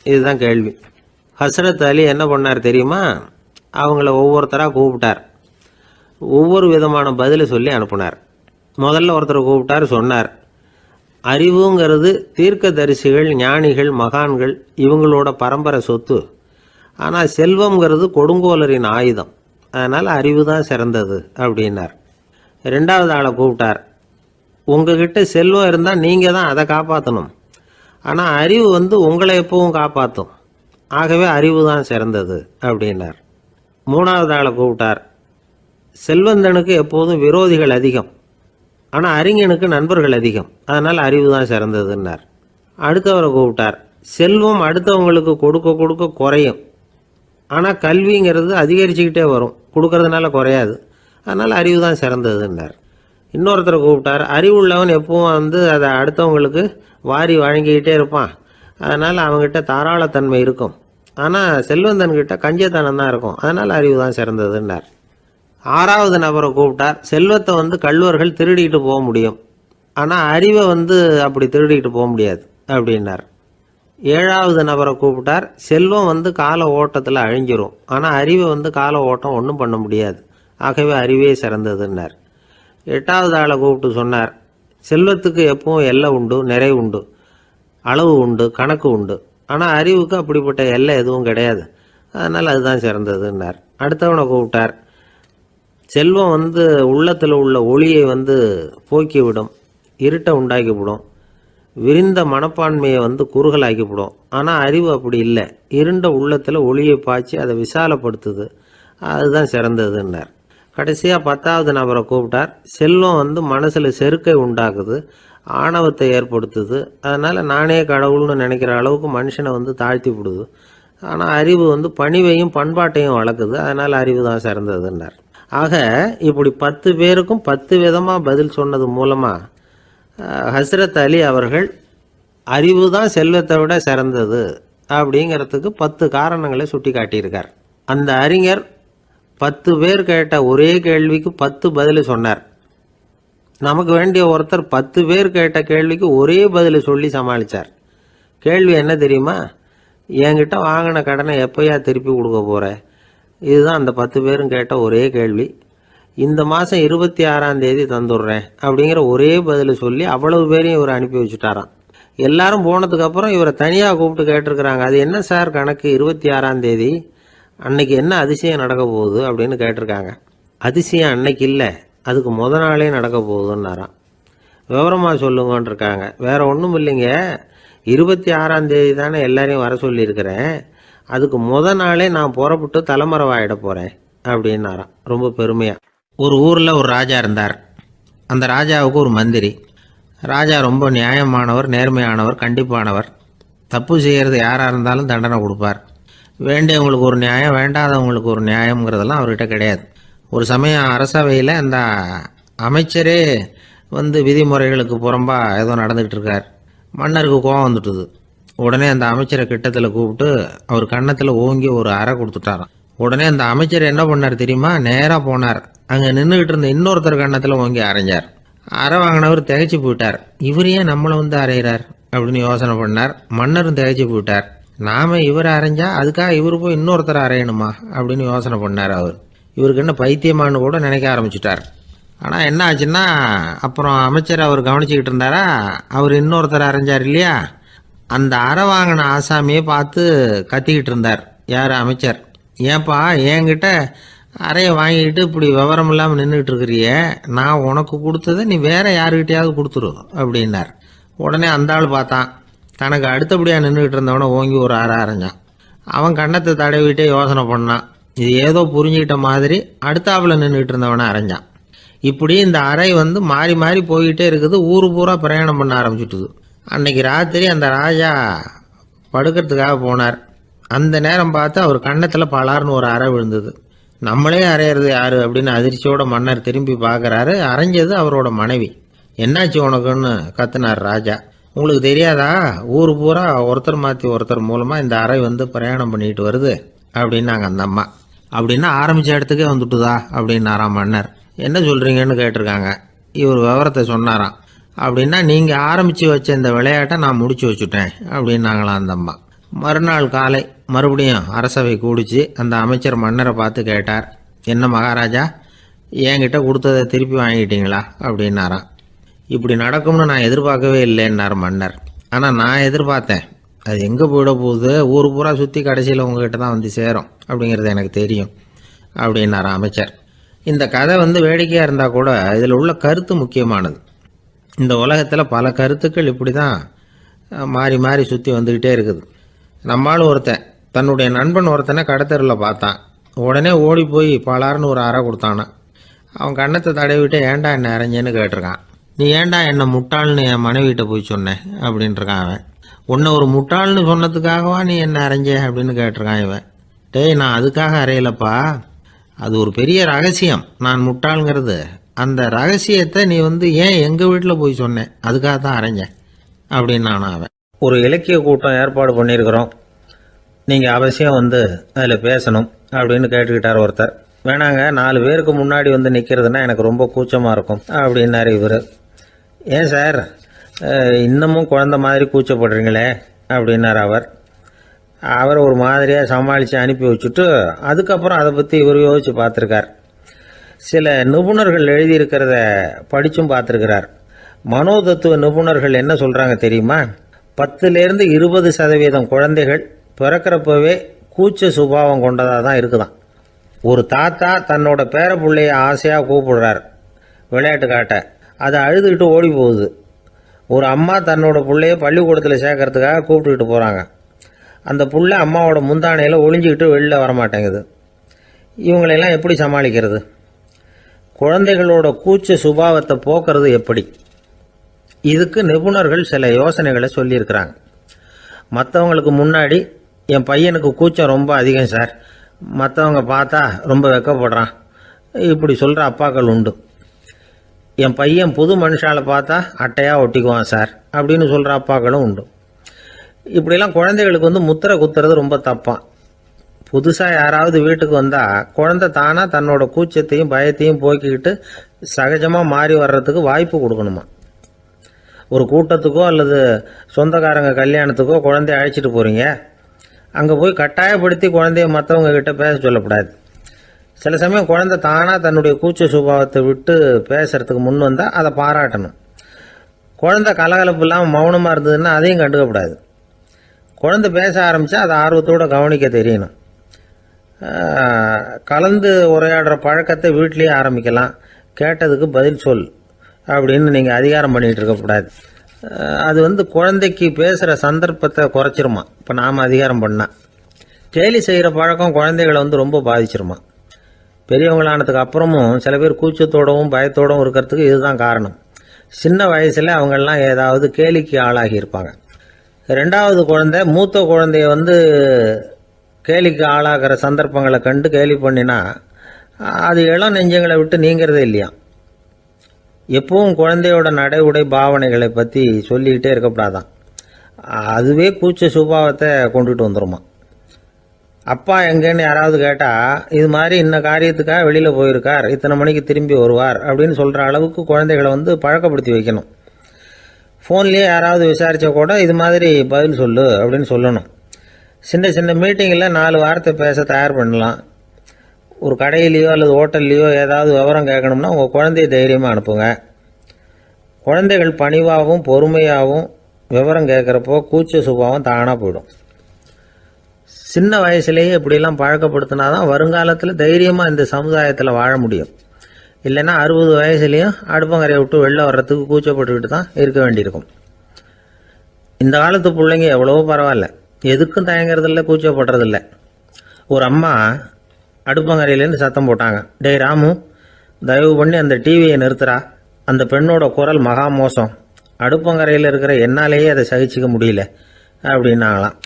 இதுதான் கேள்வி. ஹஸ்ரத் அலி என்ன பண்ணார் தெரியுமா? அவங்கள ஒவ்வொருத்தராக கூப்பிட்டார். ஒவ்வொரு விதமான பதிலை சொல்லி அனுப்புனார். முதல்ல ஒருத்தரை கூப்பிட்டார். சொன்னார், அறிவுங்கிறது தீர்க்கதரிசிகள், ஞானிகள், மகான்கள் இவங்களோட பரம்பரை சொத்து. ஆனால் செல்வம்ங்கிறது கொடுங்கோலரின் ஆயுதம். அதனால் அறிவு தான் சிறந்தது அப்படின்னார். ரெண்டாவது ஆளை கூப்பிட்டார். உங்ககிட்ட செல்வம் இருந்தால் நீங்கள் தான் அதை காப்பாற்றணும், ஆனால் அறிவு உங்களை எப்பவும் காப்பாற்றும். ஆகவே அறிவு தான் சிறந்தது அப்படின்னார். மூணாவது ஆளை கூப்பிட்டார். செல்வந்தனுக்கு எப்போதும் விரோதிகள் அதிகம், ஆனால் அறிஞனுக்கு நண்பர்கள் அதிகம். அதனால் அறிவு தான் சிறந்ததுன்னார். அடுத்தவரை கூப்பிட்டார். செல்வம் அடுத்தவங்களுக்கு கொடுக்க கொடுக்க குறையும், ஆனால் கல்விங்கிறது அதிகரிச்சுக்கிட்டே வரும், கொடுக்கறதுனால குறையாது. அதனால் அறிவு தான் சிறந்ததுன்னார். இன்னொருத்தரை கூப்பிட்டார். அறிவுள்ளவன் எப்பவும் அதை அடுத்தவங்களுக்கு வாரி வழங்கிக்கிட்டே இருப்பான். அதனால் அவங்ககிட்ட தாராளத்தன்மை இருக்கும். ஆனால் செல்வந்தன்கிட்ட கஞ்சத்தனம் தான் இருக்கும். அதனால் அறிவு தான் சிறந்ததுன்னார். ஆறாவது நபரை கூப்பிட்டார். செல்வத்தை கள்வர்கள் திருடிட்டு போக முடியும், ஆனால் அறிவை அப்படி திருடிட்டு போக முடியாது அப்படின்னார். ஏழாவது நபரை கூப்பிட்டார். செல்வம் கால ஓட்டத்தில் அழிஞ்சிரும், ஆனால் அறிவை கால ஓட்டம் ஒன்றும் பண்ண முடியாது. ஆகவே அறிவே சிறந்ததுன்னார். எட்டாவது ஆளை கூப்பிட்டு சொன்னார், செல்வத்துக்கு எப்பவும் எல்லை உண்டு, நிறை உண்டு, அளவு உண்டு, கணக்கு உண்டு. ஆனால் அறிவுக்கு அப்படிப்பட்ட எல்லை எதுவும் கிடையாது. அதனால் அதுதான் சிறந்ததுன்னார். அடுத்தவனை கூப்பிட்டார். செல்வம் உள்ளத்தில் உள்ள ஒளியை போக்கிவிடும், இருட்டை உண்டாக்கிவிடும், விரிந்த மனப்பான்மையை குறுகலாக்கிவிடும். ஆனால் அறிவு அப்படி இல்லை, இருண்ட உள்ளத்தில் ஒளியை பாய்ச்சி அதை விசாலப்படுத்துது. அதுதான் சிறந்ததுன்னார். கடைசியாக 10வது நபரை கூப்பிட்டார். செல்வம் மனசில் செருக்கை உண்டாக்குது, ஆணவத்தை ஏற்படுத்துது. அதனால் நானே கடவுள்னு நினைக்கிற அளவுக்கு மனுஷனை தாழ்த்தி விடுது. ஆனால் அறிவு பணிவையும் பண்பாட்டையும் வளர்க்குது. அதனால் அறிவு தான் சிறந்ததுன்னார். ஆக இப்படி 10 பேருக்கும் 10 விதமாக பதில் சொன்னது மூலமாக ஹஸ்ரத் அலி அவர்கள் அறிவு தான் செல்வத்தை விட சிறந்தது அப்படிங்கிறதுக்கு 10 காரணங்களை சுட்டி காட்டியிருக்கார். அந்த அறிஞர் 10 பேர் கேட்ட ஒரே கேள்விக்கு 10 பதில் சொன்னார். நமக்கு வேண்டிய ஒருத்தர் 10 பேர் கேட்ட கேள்விக்கு ஒரே பதில் சொல்லி சமாளித்தார். கேள்வி என்ன தெரியுமா? என்கிட்ட வாங்கின கடனை எப்போயா திருப்பி கொடுக்க போகிற? இதுதான் அந்த 10 பேரும் கேட்ட ஒரே கேள்வி. இந்த மாதம் 26ஆம் தேதி தந்துடுறேன் அப்படிங்கிற ஒரே பதில் சொல்லி அவ்வளவு பேரையும் இவர் அனுப்பி வச்சுட்டாராம். எல்லாரும் போனதுக்கப்புறம் இவரை தனியாக கூப்பிட்டு கேட்டிருக்கிறாங்க. அது என்ன சார் கணக்கு, 26ஆம் தேதி அன்னைக்கு என்ன அதிசயம் நடக்க போகுது அப்படின்னு கேட்டிருக்காங்க. அதிசயம் அன்னைக்கு இல்லை, அதுக்கு நாளே நடக்க போகுதுன்னாராம். விவரமாக சொல்லுங்கன்னு இருக்காங்க. வேற ஒன்றும் இல்லைங்க, 26ஆம் தேதி தானே எல்லாரையும் வர சொல்லியிருக்கிறேன், அதுக்கு நாளே நான் புறப்பட்டு தலைமறைவாயிட போகிறேன் அப்படின்னாராம் ரொம்ப பெருமையாக. ஒரு ஊரில் ஒரு ராஜா இருந்தார். அந்த ராஜாவுக்கு ஒரு மந்திரி. ராஜா ரொம்ப நியாயமானவர், நேர்மையானவர், கண்டிப்பானவர். தப்பு செய்கிறது யாராக இருந்தாலும் தண்டனை கொடுப்பார். வேண்டியவங்களுக்கு ஒரு நியாயம், வேண்டாதவங்களுக்கு ஒரு நியாயங்கிறதெல்லாம் அவர்கிட்ட கிடையாது. ஒரு சமயம் அரசவையில் அந்த அமைச்சரே விதிமுறைகளுக்கு புறம்பா ஏதோ நடந்துகிட்டு இருக்கார். மன்னருக்கு கோபம் வந்துட்டுது. உடனே அந்த அமைச்சரை கிட்டத்தில் கூப்பிட்டு அவர் கன்னத்தில் ஓங்கி ஒரு அறை கொடுத்துட்டாராம். உடனே அந்த அமைச்சர் என்ன பண்ணார் தெரியுமா? நேராக போனார், அங்கே நின்றுக்கிட்டு இருந்த இன்னொருத்தர் கன்னத்தில் ஓங்கி அரைஞ்சார். அறை வாங்கினவர் திகைச்சு போயிட்டார். இவர் ஏன் நம்மளை வந்து அரைகிறார் அப்படின்னு யோசனை பண்ணார். மன்னரும் திகைச்சு போயிட்டார். நாம இவரை அரைஞ்சா அதுக்காக இவரு போய் இன்னொருத்தரை அரையணுமா அப்படின்னு யோசனை பண்ணார். இவருக்கு என்ன பைத்தியமானு கூட நினைக்க ஆரம்பிச்சுட்டார். ஆனால் என்ன ஆச்சுன்னா, அப்புறம் அமைச்சர் அவர் கவனிச்சுக்கிட்டு இருந்தாரா, அவர் இன்னொருத்தர் அரைஞ்சார் இல்லையா, அந்த அறை வாங்கின ஆசாமியை பார்த்து கத்திக்கிட்டு இருந்தார். யார்? அமைச்சர். ஏன்பா என்கிட்ட அறையை வாங்கிக்கிட்டு இப்படி விவரம் இல்லாமல் நின்றுட்டு இருக்கிறிய, நான் உனக்கு கொடுத்ததை நீ வேற யாருக்கிட்டையாவது கொடுத்துரு அப்படின்னார். உடனே அந்த ஆள் பார்த்தான், தனக்கு அடுத்தபடியாக நின்றுக்கிட்டு இருந்தவனை ஓங்கி ஒரு அறை அரைஞ்சான். அவன் கன்னத்தை தடவிட்டே யோசனை பண்ணான். இது ஏதோ புரிஞ்சுக்கிட்ட மாதிரி அடுத்தாப்புல நின்றுக்கிட்டு இருந்தவனை அரைஞ்சான். இப்படி இந்த அறை வந்து மாறி மாறி போய்கிட்டே இருக்குது. ஊரு பூரா பிரயாணம் பண்ண ஆரம்பிச்சுட்டுது. அன்னைக்கு ராத்திரி அந்த ராஜா படுக்கிறதுக்காக போனார். அந்த நேரம் பார்த்து அவர் கன்னத்தில் பலார்னு ஒரு அறை விழுந்தது. நம்மளே அரையிறது யாரு அப்படின்னு அதிர்ச்சியோட மன்னர் திரும்பி பார்க்குறாரு. அரைஞ்சது அவரோட மனைவி. என்னாச்சு உனக்குன்னு கத்துனார் ராஜா. உங்களுக்கு தெரியாதா, ஊர் பூரா ஒருத்தர் மாற்றி ஒருத்தர் மூலமாக இந்த அறை வந்து பிரயாணம் பண்ணிட்டு வருது அப்படின்னாங்க அந்த அம்மா. அப்படின்னா ஆரம்பித்த இடத்துக்கே வந்துட்டுதா அப்படின்னாராம் மன்னர். என்ன சொல்கிறீங்கன்னு கேட்டிருக்காங்க. இவர் விவரத்தை சொன்னாராம். அப்படின்னா நீங்கள் ஆரம்பித்து வச்ச இந்த விளையாட்டை நான் முடிச்சு வச்சுட்டேன் அப்படின்னாங்களாம் அந்த அம்மா. மறுநாள் காலை மறுபடியும் அரசவை கூடிச்சு அந்த அமைச்சர் மன்னரை பார்த்து கேட்டார், என்ன மகாராஜா, என்கிட்ட கொடுத்ததை திருப்பி வாங்கிட்டீங்களா அப்படின்னாராம். இப்படி நடக்கும்னு நான் எதிர்பார்க்கவே இல்லைன்னார் மன்னர். ஆனால் நான் எதிர்பார்த்தேன். அது எங்கே போயிட போகுது, ஊர் பூரா சுற்றி கடைசியில் உங்ககிட்ட தான் வந்து சேரும் அப்படிங்கிறது எனக்கு தெரியும் அப்படின்னாராம் அமைச்சர். இந்த கதை வந்து வேடிக்கையாக இருந்தால் கூட இதில் உள்ள கருத்து முக்கியமானது. இந்த உலகத்தில் பல கருத்துக்கள் இப்படி தான் மாறி மாறி சுற்றி வந்துக்கிட்டே இருக்குது. நம்மால் ஒருத்தன் தன்னுடைய நண்பன் ஒருத்தனை கடத்தரில் பார்த்தான். உடனே ஓடி போய் பலார்னு ஒரு அறை கொடுத்தானா. அவன் கன்னத்தை தடவிட்டு ஏன்டா என்ன அரைஞ்சேன்னு கேட்டிருக்கான். நீ ஏன்டா என்ன முட்டாள்னு என் மனைவிட்ட போய் சொன்னேன் அப்படின்ட்டுருக்கான் அவன். உன்னை ஒரு முட்டாள்னு சொன்னதுக்காகவா நீ என்ன அரைஞ்ச அப்படின்னு கேட்டிருக்கான் இவன். டேய், நான் அதுக்காக அறையலப்பா, அது ஒரு பெரிய ரகசியம். நான் முட்டாளுங்கிறது அந்த ரகசியத்தை நீ வந்து ஏன் எங்கள் வீட்டில் போய் சொன்னேன், அதுக்காக தான் அரைஞ்சேன் அப்படின்னு நான் அவன். ஒரு இலக்கிய கூட்டம் ஏற்பாடு பண்ணியிருக்கிறோம், நீங்கள் அவசியம் வந்து அதில் பேசணும் அப்படின்னு கேட்டுக்கிட்டார் ஒருத்தர். வேணாங்க, 4 பேருக்கு முன்னாடி வந்து நிற்கிறதுனா எனக்கு ரொம்ப கூச்சமாக இருக்கும் அப்படின்னாரு இவர். ஏன் சார் இன்னமும் குழந்த மாதிரி கூச்சப்படுறீங்களே அப்படின்னார் அவர் ஒரு மாதிரியாக சமாளித்து அனுப்பி வச்சுட்டு அதுக்கப்புறம் அதை பற்றி இவர் யோசித்து பார்த்துருக்கார். சில நிபுணர்கள் எழுதியிருக்கிறத படித்தும் பார்த்துருக்கிறார். மனோதத்துவ நிபுணர்கள் என்ன சொல்கிறாங்க தெரியுமா? 10லேருந்து 20% குழந்தைகள் பிறக்கிறப்பவே கூச்ச சுபாவம் கொண்டதாக தான் இருக்குதான். ஒரு தாத்தா தன்னோட பேர பிள்ளைய ஆசையாக கூப்பிடுறார் விளையாட்டு காட்ட, அதை அழுதுகிட்டு ஓடி போகுது. ஒரு அம்மா தன்னோட பிள்ளைய பள்ளிக்கூடத்தில் சேர்க்கறதுக்காக கூப்பிட்டுக்கிட்டு போகிறாங்க. அந்த புள்ள அம்மாவோட முந்தானையில் ஒளிஞ்சிக்கிட்டு வெளில வரமாட்டேங்குது. இவங்களெல்லாம் எப்படி சமாளிக்கிறது? குழந்தைகளோட கூச்ச சுபாவத்தை போக்குறது எப்படி? இதுக்கு நிபுணர்கள் சில யோசனைகளை சொல்லியிருக்கிறாங்க. மற்றவங்களுக்கு முன்னாடி என் பையனுக்கு கூச்சம் ரொம்ப அதிகம் சார், மற்றவங்க பார்த்தா ரொம்ப வெக்கப்படுறான், இப்படி சொல்கிற அப்பாக்கள் உண்டு. என் பையன் புது மனுஷாலை பார்த்தா அட்டையாக ஒட்டிக்குவான் சார் அப்படின்னு சொல்கிற அப்பாக்களும் உண்டு. இப்படிலாம் குழந்தைகளுக்கு வந்து முத்திரை குத்துறது ரொம்ப தப்பான். புதுசாக யாராவது வீட்டுக்கு வந்தால் குழந்தை தானாக தன்னோட கூச்சத்தையும் பயத்தையும் போக்கிக்கிட்டு சகஜமாக மாறி வர்றதுக்கு வாய்ப்பு கொடுக்கணுமா. ஒரு கூட்டத்துக்கோ அல்லது சொந்தக்காரங்க கல்யாணத்துக்கோ குழந்தைய அழைச்சிட்டு போகிறீங்க, அங்கே போய் கட்டாயப்படுத்தி குழந்தைய மற்றவங்க கிட்ட பேச சொல்லக்கூடாது. சில சமயம் குழந்தை தானாக தன்னுடைய கூச்ச சுபாவத்தை விட்டு பேசுறதுக்கு முன் வந்தால் அதை பாராட்டணும். குழந்தை கலகலப்பு இல்லாமல் மௌனமாக இருந்ததுன்னா அதையும் கண்டுக்கக்கூடாது. குழந்தை பேச ஆரம்பித்தா அதை ஆர்வத்தோடு கவனிக்க தெரியணும். கலந்து உரையாடுற பழக்கத்தை வீட்லேயே ஆரம்பிக்கலாம். கேட்டதுக்கு பதில் சொல் அப்படின்னு நீங்கள் அதிகாரம் பண்ணிகிட்டு இருக்கக்கூடாது. அது வந்து குழந்தைக்கு பேசுகிற சந்தர்ப்பத்தை குறைச்சிருமா. இப்போ நாம் அதிகாரம் பண்ணால் கேலி செய்கிற பழக்கம் குழந்தைகளை வந்து ரொம்ப பாதிச்சிருமா. பெரியவங்களானதுக்கு அப்புறமும் சில பேர் கூச்சத்தோடவும் பயத்தோடவும் இருக்கிறதுக்கு இதுதான் காரணம். சின்ன வயசில் அவங்கெல்லாம் ஏதாவது கேலிக்கு ஆளாகி இருப்பாங்க. 2வது குழந்தை மூத்த குழந்தைய வந்து கேலிக்கு ஆளாகிற சந்தர்ப்பங்களை கண்டு கேலி பண்ணினா அது இளம் நெஞ்சங்களை விட்டு நீங்கிறதே இல்லையா. எப்பவும் குழந்தையோட நடை உடை பாவனைகளை பற்றி சொல்லிக்கிட்டே இருக்கக்கூடாதான். அதுவே கூச்ச சுபாவத்தை கொண்டுட்டு வந்துருமா. அப்பா எங்கேன்னு யாராவது கேட்டால் இது மாதிரி இன்ன காரியத்துக்காக வெளியில் போயிருக்கார், இத்தனை மணிக்கு திரும்பி வருவார் அப்படின்னு சொல்கிற அளவுக்கு குழந்தைகளை வந்து பழக்கப்படுத்தி வைக்கணும். ஃபோன்லேயே யாராவது விசாரித்தா கூட இது மாதிரி பதில் சொல்லு அப்படின்னு சொல்லணும். சின்ன சின்ன மீட்டிங்கில் 4 வார்த்தை பேச தயார் பண்ணலாம். ஒரு கடையிலையோ அல்லது ஹோட்டல்லையோ ஏதாவது விவரம் கேட்கணும்னா உங்கள் குழந்தைய தைரியமாக அனுப்புங்க. குழந்தைகள் பணிவாகவும் பொறுமையாகவும் விவரம் கேட்குறப்போ கூச்ச சுபாவம் தானாக போயிடும். சின்ன வயசுலேயே இப்படிலாம் பழக்கப்படுத்தினா தான் வருங்காலத்தில் தைரியமாக இந்த சமுதாயத்தில் வாழ முடியும். இல்லைன்னா 60 வயசுலேயும் அடுப்பங்கரையை விட்டு வெளில வர்றதுக்கு கூச்சப்பட்டுக்கிட்டு தான் இருக்க வேண்டியிருக்கும். இந்த காலத்து பிள்ளைங்க எவ்வளவோ பரவாயில்ல, எதுக்கும் தயங்குறதில்ல, கூச்சப்படுறதில்ல. ஒரு அம்மா அடுப்பங்கரையிலேருந்து சத்தம் போட்டாங்க, டேய் ராமு, தயவு பண்ணி அந்த டிவியை நிறுத்துறா, அந்த பெண்ணோட குரல் மகா மோசம், அடுப்பங்கரையில் இருக்கிற என்னாலேயே அதை சகிச்சிக்க முடியல அப்படின்னாங்களாம்.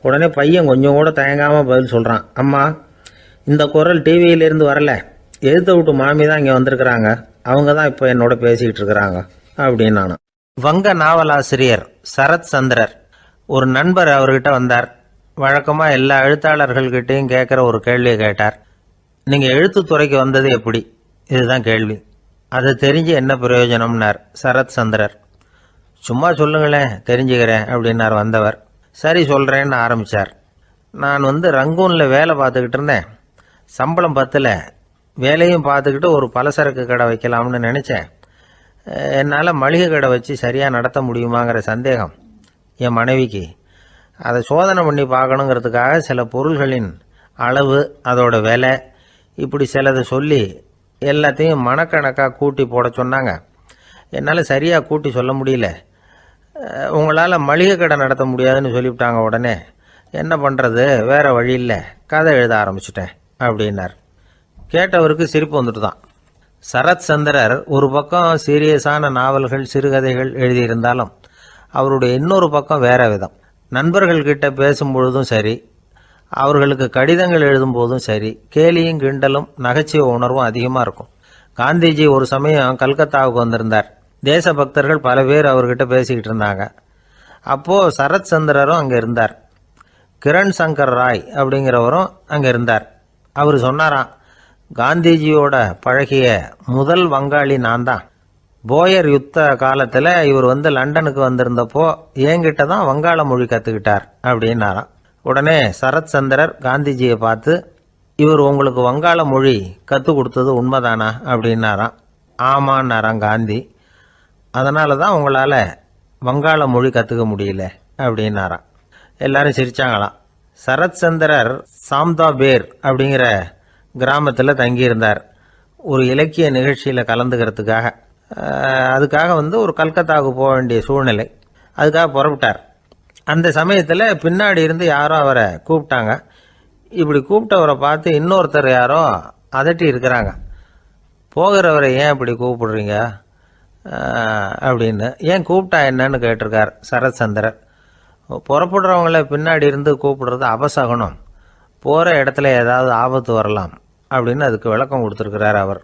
உடனே பையன் கொஞ்சம் கூட தயங்காமல் பதில் சொல்கிறான், அம்மா இந்த குரல் டிவியிலேருந்து வரல, எதிர்த்த விட்டு மாமி தான் இங்கே வந்திருக்கிறாங்க, அவங்க தான் இப்போ என்னோட பேசிக்கிட்டு இருக்கிறாங்க அப்படின்னு நான். வங்க நாவலாசிரியர் சரத் சந்திரர் ஒரு நண்பர் அவர்கிட்ட வந்தார். வழக்கமாக எல்லா எழுத்தாளர்கள்கிட்டையும் கேட்குற ஒரு கேள்வியை கேட்டார். நீங்கள் எழுத்துத்துறைக்கு வந்தது எப்படி, இதுதான் கேள்வி. அதை தெரிஞ்சு என்ன பிரயோஜனம்னார் சரத் சந்திரர். சும்மா சொல்லுங்களேன் தெரிஞ்சுக்கிறேன் அப்படின்னார் வந்தவர். சரி சொல்கிறேன்னு ஆரம்பித்தார். நான் வந்து ரங்கூனில் வேலை பார்த்துக்கிட்டு இருந்தேன். சம்பளம் பத்தில், வேலையும் பார்த்துக்கிட்டு ஒரு பலசரக்கு கடை வைக்கலாம்னு நினச்சேன். என்னால் மளிகை கடை வச்சு சரியாக நடத்த முடியுமாங்கிற சந்தேகம் என் மனைவிக்கு. அதை சோதனை பண்ணி பார்க்கணுங்கிறதுக்காக சில பொருள்களின் அளவு, அதோட விலை, இப்படி சிலதை சொல்லி எல்லாத்தையும் மனக்கணக்காக கூட்டி போட சொன்னாங்க. என்னால் சரியாக கூட்டி சொல்ல முடியல. உங்களால் மளிகை கடை நடத்த முடியாதுன்னு சொல்லிவிட்டாங்க. உடனே என்ன பண்ணுறது, வேறு வழி இல்லை, கதை எழுத ஆரம்பிச்சிட்டேன் அப்படின்னார். கேட்டவருக்கு சிரிப்பு வந்துட்டு தான். சரத் சந்திரர் ஒரு பக்கம் சீரியஸான நாவல்கள், சிறுகதைகள் எழுதியிருந்தாலும் அவருடைய இன்னொரு பக்கம் வேற விதம். நண்பர்கள்கிட்ட பேசும்பொழுதும் சரி, அவர்களுக்கு கடிதங்கள் எழுதும்போதும் சரி, கேலியும் கிண்டலும் நகைச்சுவை உணர்வும் அதிகமாக இருக்கும். காந்திஜி ஒரு சமயம் கல்கத்தாவுக்கு வந்திருந்தார். தேசபக்தர்கள் பல பேர் அவர்கிட்ட பேசிக்கிட்டு இருந்தாங்க. அப்போது சரத் சந்திரரும் அங்கே இருந்தார். கிரண் சங்கர் ராய் அப்படிங்கிறவரும் அங்கே இருந்தார். அவர் சொன்னாராம், காந்திஜியோட பழகிய முதல் வங்காளி நான் தான். போயர் யுத்த காலத்தில் இவர் வந்து லண்டனுக்கு வந்திருந்தப்போ என்கிட்ட தான் வங்காள மொழி கற்றுக்கிட்டார் அப்படின்னாராம். உடனே சரத் சந்திரர் காந்திஜியை பார்த்து, இவர் உங்களுக்கு வங்காள மொழி கற்றுக் கொடுத்தது உண்மைதானா அப்படின்னாராம். ஆமான்னாராம் காந்தி. அதனால தான் உங்களால் வங்காள மொழி கற்றுக்க முடியல அப்படின்னாராம். எல்லாரும் சிரிச்சாங்களாம். சரத் சந்திரர் சாம்தாபேர் அப்படிங்கிற கிராமத்தில் தங்கியிருந்தார் ஒரு இலக்கிய நிகழ்ச்சியில் கலந்துக்கிறதுக்காக. அதுக்காக வந்து ஒரு கல்கத்தாவுக்கு போக வேண்டிய சூழ்நிலை. அதுக்காக புறப்பட்டார். அந்த சமயத்தில் பின்னாடி இருந்து யாரோ அவரை கூப்பிட்டாங்க. இப்படி கூப்பிட்டவரை பார்த்து இன்னொருத்தர் யாரோ அதட்டி இருக்கிறாங்க. போகிறவரை ஏன் இப்படி கூப்பிடுறீங்க அப்படின்னு. ஏன் கூப்பிட்டா என்னன்னு கேட்டிருக்கார் சரத் சந்திரர். புறப்படுறவங்கள பின்னாடி இருந்து கூப்பிடுறது அபசகுனம், போகிற இடத்துல ஏதாவது ஆபத்து வரலாம் அப்படின்னு அதுக்கு விளக்கம் கொடுத்துருக்கிறார் அவர்.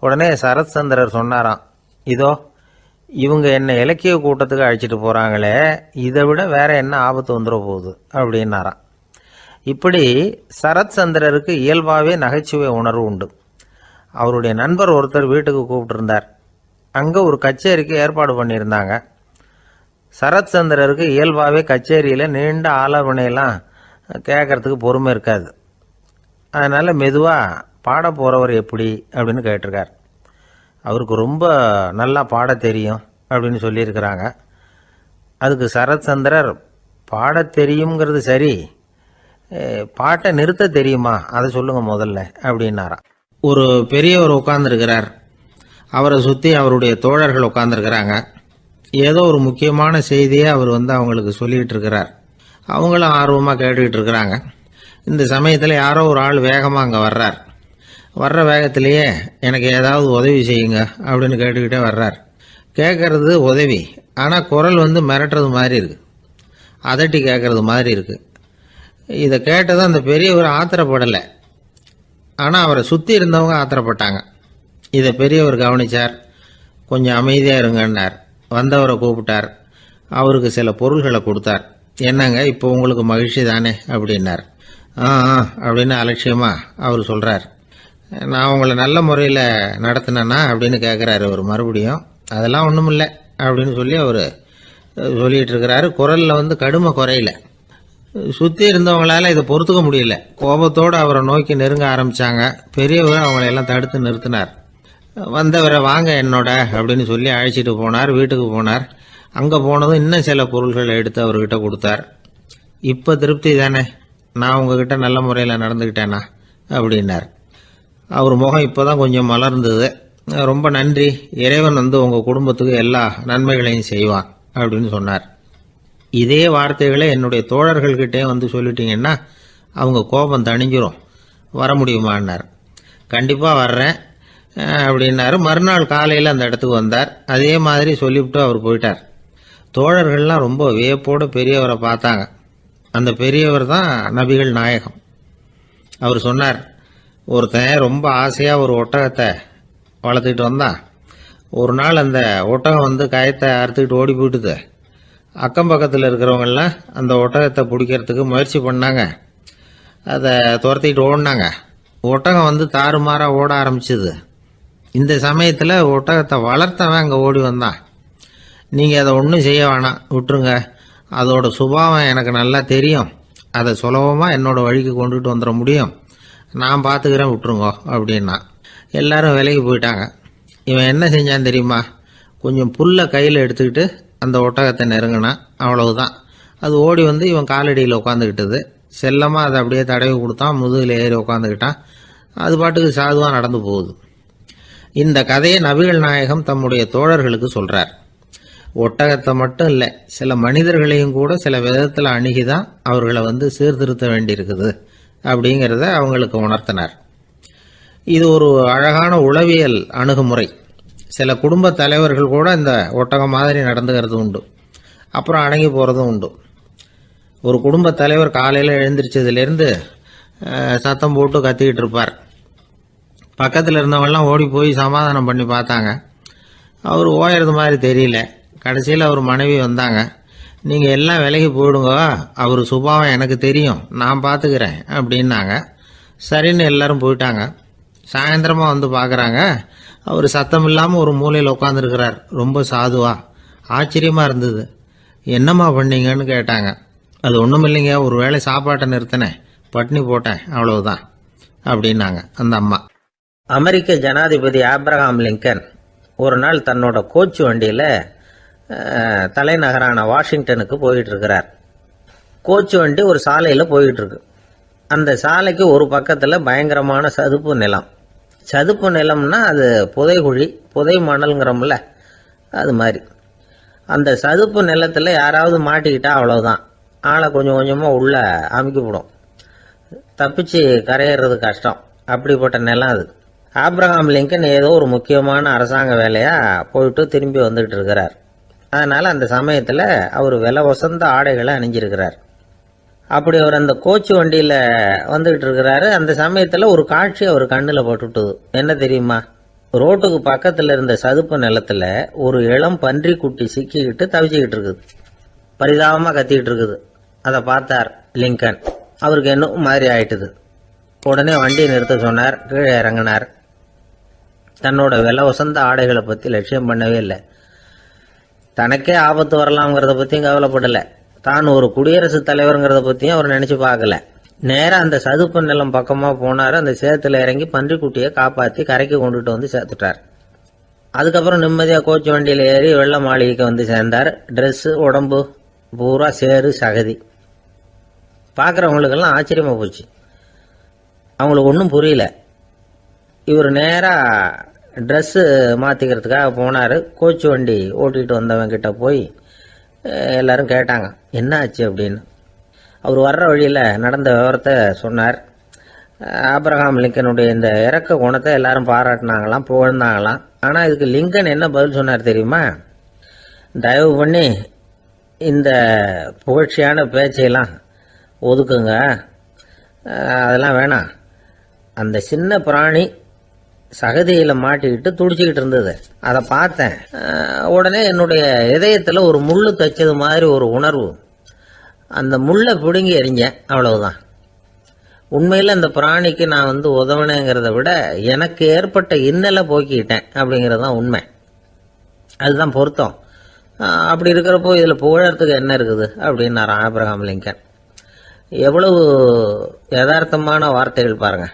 உடனே சரத் சந்திரர் சொன்னாராம், இதோ இவங்க என்ன இலக்கிய கூட்டத்துக்கு அழைச்சிட்டு போகிறாங்களே, இதை விட வேற என்ன ஆபத்து வந்துட போகுது அப்படின்னாராம். இப்படி சரத் சந்திரருக்கு இயல்பாகவே நகைச்சுவை உணர்வு உண்டு. அவருடைய நண்பர் ஒருத்தர் வீட்டுக்கு கூப்பிட்டுருந்தார். அங்கே ஒரு கச்சேரிக்கு ஏற்பாடு பண்ணியிருந்தாங்க. சரத் சந்திரருக்கு இயல்பாகவே கச்சேரியில் நீண்ட ஆலோசனையெல்லாம் கேட்கறதுக்கு பொறுமை இருக்காது. அதனால் மெதுவாக பாட போகிறவர் எப்படி அப்படின்னு கேட்டிருக்கார். அவருக்கு ரொம்ப நல்லா பாட தெரியும் அப்படின்னு சொல்லியிருக்கிறாங்க. அதுக்கு சரத் சந்திரர், பாட தெரியுங்கிறது சரி, பாட்டை நிறுத்த தெரியுமா அதை சொல்லுங்கள் முதல்ல அப்படின்னாராம். ஒரு பெரியவர் உட்கார்ந்துருக்கிறார். அவரை சுற்றி அவருடைய தோழர்கள் உட்காந்துருக்கிறாங்க. ஏதோ ஒரு முக்கியமான செய்தியை அவர் வந்து அவங்களுக்கு சொல்லிகிட்டு இருக்கிறார். அவங்களும் ஆர்வமாக கேட்டுக்கிட்டு இருக்கிறாங்க. இந்த சமயத்தில் யாரோ ஒரு ஆள் வேகமாக அங்கே வர்றார். வர்ற வேகத்திலேயே எனக்கு ஏதாவது உதவி செய்யுங்க அப்படின்னு கேட்டுக்கிட்டே வர்றார். கேட்கறது உதவி, ஆனால் குரல் வந்து மிரட்டுறது மாதிரி இருக்குது, அதட்டி கேட்கறது மாதிரி இருக்குது. இதை கேட்டதும் அந்த பெரியவர் ஆத்திரப்படலை, ஆனால் அவரை சுற்றி இருந்தவங்க ஆத்திரப்பட்டாங்க. இதை பெரியவர் கவனித்தார். கொஞ்சம் அமைதியாக இருங்கன்னார். வந்தவரை கூப்பிட்டார். அவருக்கு சில பொருள்களை கொடுத்தார். என்னங்க இப்போ உங்களுக்கு மகிழ்ச்சி தானே அப்படின்னார். ஆ அப்படின்னு அலட்சியமாக அவர் சொல்கிறார். நான் உங்களை நல்ல முறையில் நடத்தினேன்னா அப்படின்னு கேட்குறாரு அவர் மறுபடியும். அதெல்லாம் ஒன்றும் இல்லை அப்படின்னு சொல்லி அவர் சொல்லிகிட்டு இருக்கிறாரு. குரலில் கடுமை குறையில. சுற்றி இருந்தவங்களால இதை பொறுத்துக்க முடியல. கோபத்தோடு அவரை நோக்கி நெருங்க ஆரம்பித்தாங்க. பெரியவர் அவங்களையெல்லாம் தடுத்து நிறுத்தினார். வந்தவரை வாங்க என்னோட அப்படின்னு சொல்லி அழைச்சிட்டு போனார். வீட்டுக்கு போனார். அங்கே போனதும் இன்னும் சில பொருள்களை எடுத்து அவர்கிட்ட கொடுத்தார். இப்போ திருப்தி தானே, நான் உங்ககிட்ட நல்ல முறையில் நடந்துக்கிட்டேனா அப்படின்னார். அவர் முகம் இப்போ தான் கொஞ்சம் மலர்ந்தது. ரொம்ப நன்றி, இறைவன் உங்கள் குடும்பத்துக்கு எல்லா நன்மைகளையும் செய்வான் அப்படின்னு சொன்னார். இதே வார்த்தைகளை என்னுடைய தோழர்கள்கிட்டே சொல்லிட்டீங்கன்னா அவங்க கோபம் தணிஞ்சிரும், வர முடியுமான்னார். கண்டிப்பாக வர்றேன் அப்படின்னாரு. மறுநாள் காலையில் அந்த இடத்துக்கு வந்தார். அதே மாதிரி சொல்லிவிட்டு அவர் போயிட்டார். தோழர்கள்லாம் ரொம்ப வியப்போடு பெரியவரை பார்த்தாங்க. அந்த பெரியவர் தான் நபிகள் நாயகம். அவர் சொன்னார், ஒருத்தன் ரொம்ப ஆசையாக ஒரு ஒட்டகத்தை வளர்த்துக்கிட்டு வந்தான். ஒரு நாள் அந்த ஒட்டகம் கயத்தை அறுத்துக்கிட்டு ஓடி போயிட்டுது. அக்கம் பக்கத்தில் இருக்கிறவங்கெல்லாம் அந்த ஒட்டகத்தை பிடிக்கிறதுக்கு முயற்சி பண்ணாங்க. அதை துரத்திக்கிட்டு ஓடினாங்க. ஒட்டகம் தாறுமாறாக ஓட ஆரம்பிச்சிது. இந்த சமயத்தில் ஒட்டகத்தை வளர்த்தவன் அங்கே ஓடி வந்தான். நீங்கள் அதை ஒன்றும் செய்ய வேணாம், விட்டுருங்க. அதோட சுபாவம் எனக்கு நல்லா தெரியும். அதை சுலபமாக என்னோட வழிக்கு கொண்டுகிட்டு வந்துட முடியும். நான் பார்த்துக்கிறேன், விட்டுருங்கோ அப்படின்னா. எல்லாரும் விலைக்கு போயிட்டாங்க. இவன் என்ன செஞ்சான் தெரியுமா? கொஞ்சம் புல்லை கையில் எடுத்துக்கிட்டு அந்த ஒட்டகத்தை நெருங்கினான். அவ்வளவுதான். அது ஓடி இவன் காலடியில் உட்காந்துக்கிட்டது. செல்லமாக அதை அப்படியே தடவி கொடுத்தான். முதுகில் ஏறி உட்காந்துக்கிட்டான். அது பாட்டுக்கு சாதுவாக நடந்து போகுது. இந்த கதையை நபிகள் நாயகம் தம்முடைய தோழர்களுக்கு சொல்கிறார். ஒட்டகத்தை மட்டும் இல்லை, சில மனிதர்களையும் கூட சில விதத்தில் அணுகிதான் அவர்களை சீர்திருத்த வேண்டியிருக்குது அப்படிங்கிறத அவங்களுக்கு உணர்த்தினார். இது ஒரு அழகான உளவியல் அணுகுமுறை. சில குடும்ப தலைவர்கள் கூட இந்த ஒட்டகம் மாதிரி நடந்துக்கிறது உண்டு, அப்புறம் அடங்கி போகிறதும் உண்டு. ஒரு குடும்ப தலைவர் காலையில் எழுந்திரிச்சதுலேருந்து சத்தம் போட்டு கத்திக்கிட்டு இருப்பார். பக்கத்தில் இருந்தவங்கெல்லாம் ஓடி போய் சமாதானம் பண்ணி பார்த்தாங்க. அவர் ஓயறது மாதிரி தெரியல. கடைசியில் அவர் மனைவி வந்தாங்க. நீங்கள் எல்லாம் விலகி போயிடுங்க, அவர் சுபாவம் எனக்கு தெரியும், நான் பார்த்துக்கிறேன் அப்படின்னாங்க. சரின்னு எல்லாரும் போயிட்டாங்க. சாயந்தரமாக பார்க்குறாங்க, அவர் சத்தம் இல்லாமல் ஒரு மூலையில் உட்காந்துருக்கிறார். ரொம்ப சாதுவா. ஆச்சரியமாக இருந்தது. என்னம்மா பண்ணீங்கன்னு கேட்டாங்க. அது ஒன்றும் இல்லைங்க, ஒரு வேளை சாப்பாட்டை நிறுத்தினேன், பட்னி போட்டேன், அவ்வளவுதான் அப்படின்னாங்க அந்த அம்மா. அமெரிக்க ஜனாதிபதி ஆப்ரஹாம் லிங்கன் ஒரு நாள் தன்னோட கோச்சு வண்டியில் தலைநகரான வாஷிங்டனுக்கு போயிட்டு இருக்கிறார். கோச்சு வண்டி ஒரு சாலையில் போயிட்டு இருக்கு. அந்த சாலைக்கு ஒரு பக்கத்தில் பயங்கரமான சதுப்பு நிலம். சதுப்பு நிலம்னா அது புதைகுழி, புதை மணல்ங்கிறோம்ல, அது மாதிரி. அந்த சதுப்பு நிலத்தில் யாராவது மாட்டிக்கிட்டா அவ்வளோதான், ஆளை கொஞ்சம் கொஞ்சமாக உள்ள அமுக்கிவிடும். தப்பிச்சு கரையேறது கஷ்டம். அப்படிப்பட்ட நிலம் அது. ஆப்ரஹாம் லிங்கன் ஏதோ ஒரு முக்கியமான அரசாங்க வேலையாக போயிட்டு திரும்பி வந்துகிட்டு இருக்கிறார். அதனால் அந்த சமயத்தில் அவர் விலை வசந்த ஆடைகளை அணிஞ்சிருக்கிறார். அப்படி அவர் அந்த கோச்சு வண்டியில் வந்துகிட்டு இருக்கிறாரு. அந்த சமயத்தில் ஒரு காட்சி அவர் கண்ணில் பட்டுட்டுது. என்ன தெரியுமா? ரோட்டுக்கு பக்கத்தில் இருந்த சதுப்பு நிலத்தில் ஒரு இளம் பன்றி குட்டி சிக்கிக்கிட்டு தவிச்சிக்கிட்டு இருக்குது. பரிதாபமாக கத்திக்கிட்டு இருக்குது. அதை பார்த்தார் லிங்கன். அவருக்கு என்ன மாதிரி ஆயிட்டுது. உடனே வண்டியை நிறுத்த சொன்னார். கீழே இறங்கினார். தன்னோட விலை வசந்த ஆடைகளை பற்றி லட்சியம் பண்ணவே இல்லை. தனக்கே ஆபத்து வரலாம்ங்கிறத பற்றியும் கவலைப்படலை. தான் ஒரு குடியரசுத் தலைவருங்கிறத பற்றியும் அவர் நினச்சி பார்க்கல. நேராக அந்த சதுப்பு நிலம் பக்கமாக போனார். அந்த சேத்துல இறங்கி பன்றிக்குட்டியை காப்பாற்றி கரைக்கு கொண்டுட்டு சேர்த்துட்டார். அதுக்கப்புறம் நிம்மதியாக கோச்சு வண்டியில் ஏறி வெள்ள மாளிகைக்கு சேர்ந்தார். ட்ரெஸ்ஸு உடம்பு பூரா சேறு சகதி. பார்க்குறவங்களுக்கெல்லாம் ஆச்சரியமாக போச்சு. அவங்களுக்கு ஒன்றும் புரியல. இவர் நேராக ட்ரெஸ்ஸு மாற்றிக்கிறதுக்காக போனார். கோச்சு வண்டி ஓட்டிகிட்டு வந்தவங்கிட்ட போய் எல்லாரும் கேட்டாங்க, என்ன ஆச்சு அப்படின்னு. அவர் வர்ற வழியில் நடந்த விவரத்தை சொன்னார். ஆப்ரஹாம் லிங்கனுடைய இந்த இறக்க குணத்தை எல்லாரும் பாராட்டினாங்களாம், புகழ்ந்தாங்களாம். ஆனால் இதுக்கு லிங்கன் என்ன பதில் சொன்னார் தெரியுமா? தயவு பண்ணி இந்த புகழ்ச்சியான பேச்சையெல்லாம் ஒதுக்குங்க, அதெல்லாம் வேணாம். அந்த சின்ன பிராணி சகதியில் மாட்டிக்கிட்டு துடிச்சிக்கிட்டு இருந்தது. அதை பார்த்தேன். உடனே என்னுடைய இதயத்தில் ஒரு முள்ளு தைச்சது மாதிரி ஒரு உணர்வு. அந்த முள்ளை பிடுங்கி எறிஞ்சேன், அவ்வளவுதான். உண்மையில் அந்த பிராணிக்கு நான் உதவினேங்கிறத விட எனக்கு ஏற்பட்ட இன்னலை போக்கிக்கிட்டேன் அப்படிங்கிறது தான் உண்மை. அதுதான் பொருத்தம். அப்படி இருக்கிறப்போ இதில் புகழறதுக்கு என்ன இருக்குது அப்படின்னாரு ஆபிரகாம் லிங்கன். எவ்வளவு யதார்த்தமான வார்த்தைகள் பாருங்க.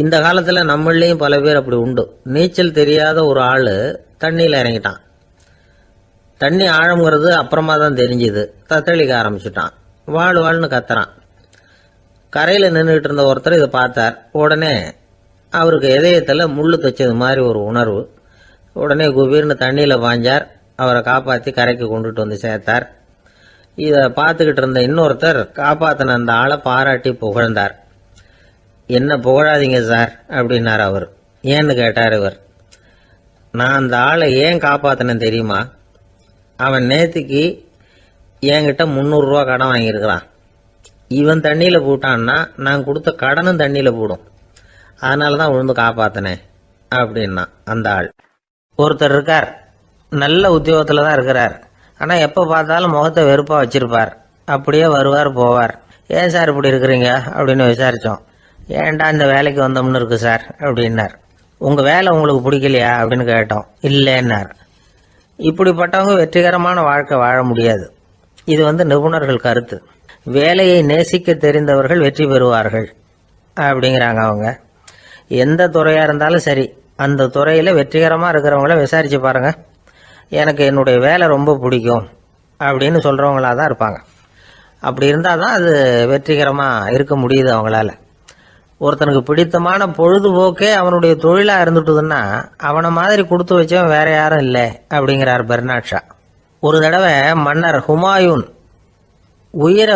இந்த காலத்தில் நம்மளையும் பல பேர் அப்படி உண்டு. நீச்சல் தெரியாத ஒரு ஆள் தண்ணியில் இறங்கிட்டான். தண்ணி ஆழங்கிறது அப்புறமா தான் தெரிஞ்சுது. தத்தளிக்க ஆரம்பிச்சுட்டான். வாழ்னு கத்துறான். கரையில் நின்றுட்டு இருந்த ஒருத்தர் இதை பார்த்தார். உடனே அவருக்கு இதயத்தில் முள்ளு தைச்சது மாதிரி ஒரு உணர்வு. உடனே குபீர்னு தண்ணியில் பாஞ்சார். அவரை காப்பாற்றி கரைக்கு கொண்டுட்டு வந்து சேர்த்தார். இதை பார்த்துக்கிட்டு இருந்த இன்னொருத்தர் காப்பாற்றின அந்த ஆளை பாராட்டி புகழ்ந்தார். என்ன புகழாதீங்க சார் அப்படின்னார் அவர். ஏன்னு கேட்டார் இவர். நான் அந்த ஆளை ஏன் காப்பாற்றினேன் தெரியுமா? அவன் நேற்றுக்கு என்கிட்ட 300 ரூபா கடன் வாங்கியிருக்கிறான். இவன் தண்ணியில் போட்டான்னா நான் கொடுத்த கடனும் தண்ணியில் போடும். அதனால தான் விழுந்து காப்பாற்றினேன் அப்படின்னா அந்த ஆள். ஒருத்தர் இருக்கார், நல்ல உத்தியோகத்தில் தான் இருக்கிறார். ஆனால் எப்போ பார்த்தாலும் முகத்தை வெறுப்பாக வச்சிருப்பார். அப்படியே வருவார் போவார். ஏன் சார் இப்படி இருக்கிறீங்க அப்படின்னு விசாரித்தோம். ஏன்டா இந்த வேலைக்கு வந்தோம்னு இருக்கு சார் அப்படின்னார். உங்கள் வேலை உங்களுக்கு பிடிக்கலையா அப்படின்னு கேட்டோம். இல்லைன்னார். இப்படிப்பட்டவங்க வெற்றிகரமான வாழ்க்கை வாழ முடியாது. இது நிபுணர்கள் கருத்து. வேலையை நேசிக்க தெரிந்தவர்கள் வெற்றி பெறுவார்கள் அப்படிங்கிறாங்க அவங்க. எந்த துறையாக இருந்தாலும் சரி, அந்த துறையில் வெற்றிகரமாக இருக்கிறவங்கள விசாரித்து பாருங்கள். எனக்கு என்னுடைய வேலை ரொம்ப பிடிக்கும் அப்படின்னு சொல்கிறவங்களாக தான் இருப்பாங்க. அப்படி இருந்தால் தான் அது வெற்றிகரமாக இருக்க முடியுது அவங்களால. ஒருத்தனுக்கு பிடித்தமான பொழுதுபோக்கே அவனுடைய தொழிலாக இருந்துட்டுதுன்னா அவனை மாதிரி கொடுத்து வச்சவன் வேற யாரும் இல்லை அப்படிங்கிறார் பெர்னாட் ஷா. ஒரு தடவை மன்னர் ஹுமாயூன் உயிரை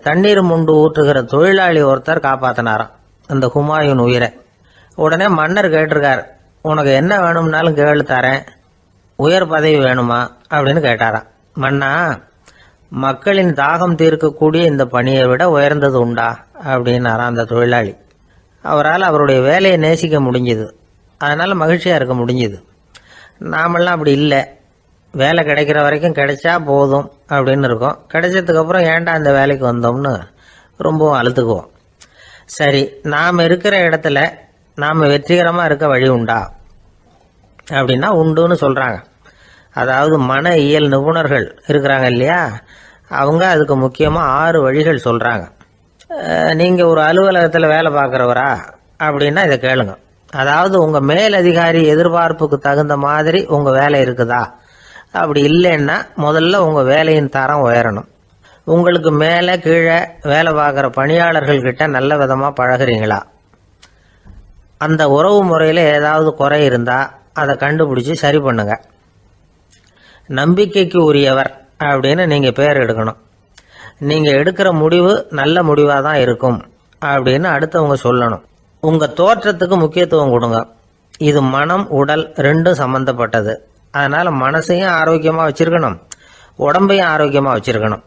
தண்ணீர் முண்டு ஊற்றுகிற தொழிலாளி ஒருத்தர் காப்பாற்றினாராம் அந்த ஹுமாயூன் உயிரை. உடனே மன்னர் கேட்டிருக்கார், உனக்கு என்ன வேணும்னாலும் கேளு தரேன், உயர் பதவி வேணுமா அப்படின்னு கேட்டாராம். மன்னா, மக்களின் தாகம் தீர்க்கக்கூடிய இந்த பணியை விட உயர்ந்தது உண்டா அப்படின்னாராம் அந்த தொழிலாளி. அவரால் அவருடைய வேலையை நேசிக்க முடிஞ்சுது. அதனால மகிழ்ச்சியாக இருக்க முடிஞ்சுது. நாமெல்லாம் அப்படி இல்லை. வேலை கிடைக்கிற வரைக்கும் கிடைச்சா போதும் அப்படின்னு இருக்கோம். கிடைச்சதுக்கப்புறம் ஏன்டா இந்த வேலைக்கு வந்தோம்னு ரொம்பவும் அழுத்துக்குவோம். சரி, நாம் இருக்கிற இடத்துல நாம் வெற்றிகரமாக இருக்க வழி உண்டா அப்படின்னா உண்டுன்னு சொல்கிறாங்க. அதாவது மன இயல் நிபுணர்கள் இருக்கிறாங்க இல்லையா, அவங்க அதுக்கு முக்கியமாக 6 வழிகள் சொல்கிறாங்க. நீங்கள் ஒரு அலுவலகத்தில் வேலை பார்க்குறவரா அப்படின்னா இதை கேளுங்க. அதாவது உங்கள் மேலதிகாரி எதிர்பார்ப்புக்கு தகுந்த மாதிரி உங்கள் வேலை இருக்குதா? அப்படி இல்லைன்னா முதல்ல உங்கள் வேலையின் தரம் உயரணும். உங்களுக்கு மேலே கீழே வேலை பார்க்குற பணியாளர்கள்கிட்ட நல்ல விதமாக பழகுறீங்களா? அந்த உறவு முறையில் ஏதாவது குறை இருந்தால் அதை கண்டுபிடிச்சி சரி பண்ணுங்க. நம்பிக்கைக்கு உரியவர் அப்படின்னு நீங்கள் பேர் எடுக்கணும். நீங்கள் எடுக்கிற முடிவு நல்ல முடிவாக தான் இருக்கும் அப்படின்னு அடுத்தவங்க சொல்லணும். உங்கள் தோற்றத்துக்கு முக்கியத்துவம் கொடுங்க. இது மனம் உடல் ரெண்டும் சம்பந்தப்பட்டது. அதனால் மனசையும் ஆரோக்கியமாக வச்சுருக்கணும், உடம்பையும் ஆரோக்கியமாக வச்சுருக்கணும்.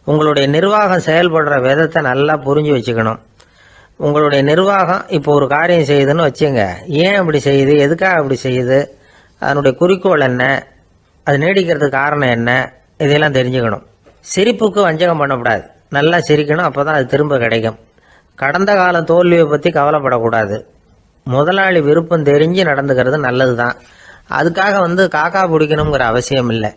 உங்களுடைய நிர்வாகம் செயல்படுற விதத்தை நல்லா புரிஞ்சு வச்சுக்கணும். உங்களுடைய நிர்வாகம் இப்போ ஒரு காரியம் செய்யுதுன்னு வச்சுங்க, ஏன் அப்படி செய்யுது, எதுக்காக அப்படி செய்யுது, அதனுடைய குறிக்கோள் என்ன, அது நீடிக்கிறதுக்கு காரணம் என்ன, இதையெல்லாம் தெரிஞ்சுக்கணும். சிரிப்புக்கு வஞ்சகம் பண்ணக்கூடாது. நல்லா சிரிக்கணும், அப்போ தான் அது திரும்ப கிடைக்கும். கடந்த கால தோல்வியை பற்றி கவலைப்படக்கூடாது. முதலாளி விருப்பம் தெரிஞ்சு நடந்துக்கிறது நல்லது தான். அதுக்காக காக்கா பிடிக்கணுங்கிற அவசியம் இல்லை.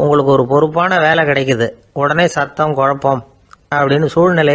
உங்களுக்கு ஒரு பொறுப்பான வேலை கிடைக்குது, உடனே சத்தம் குழப்பம் அப்படின்னு சூழ்நிலை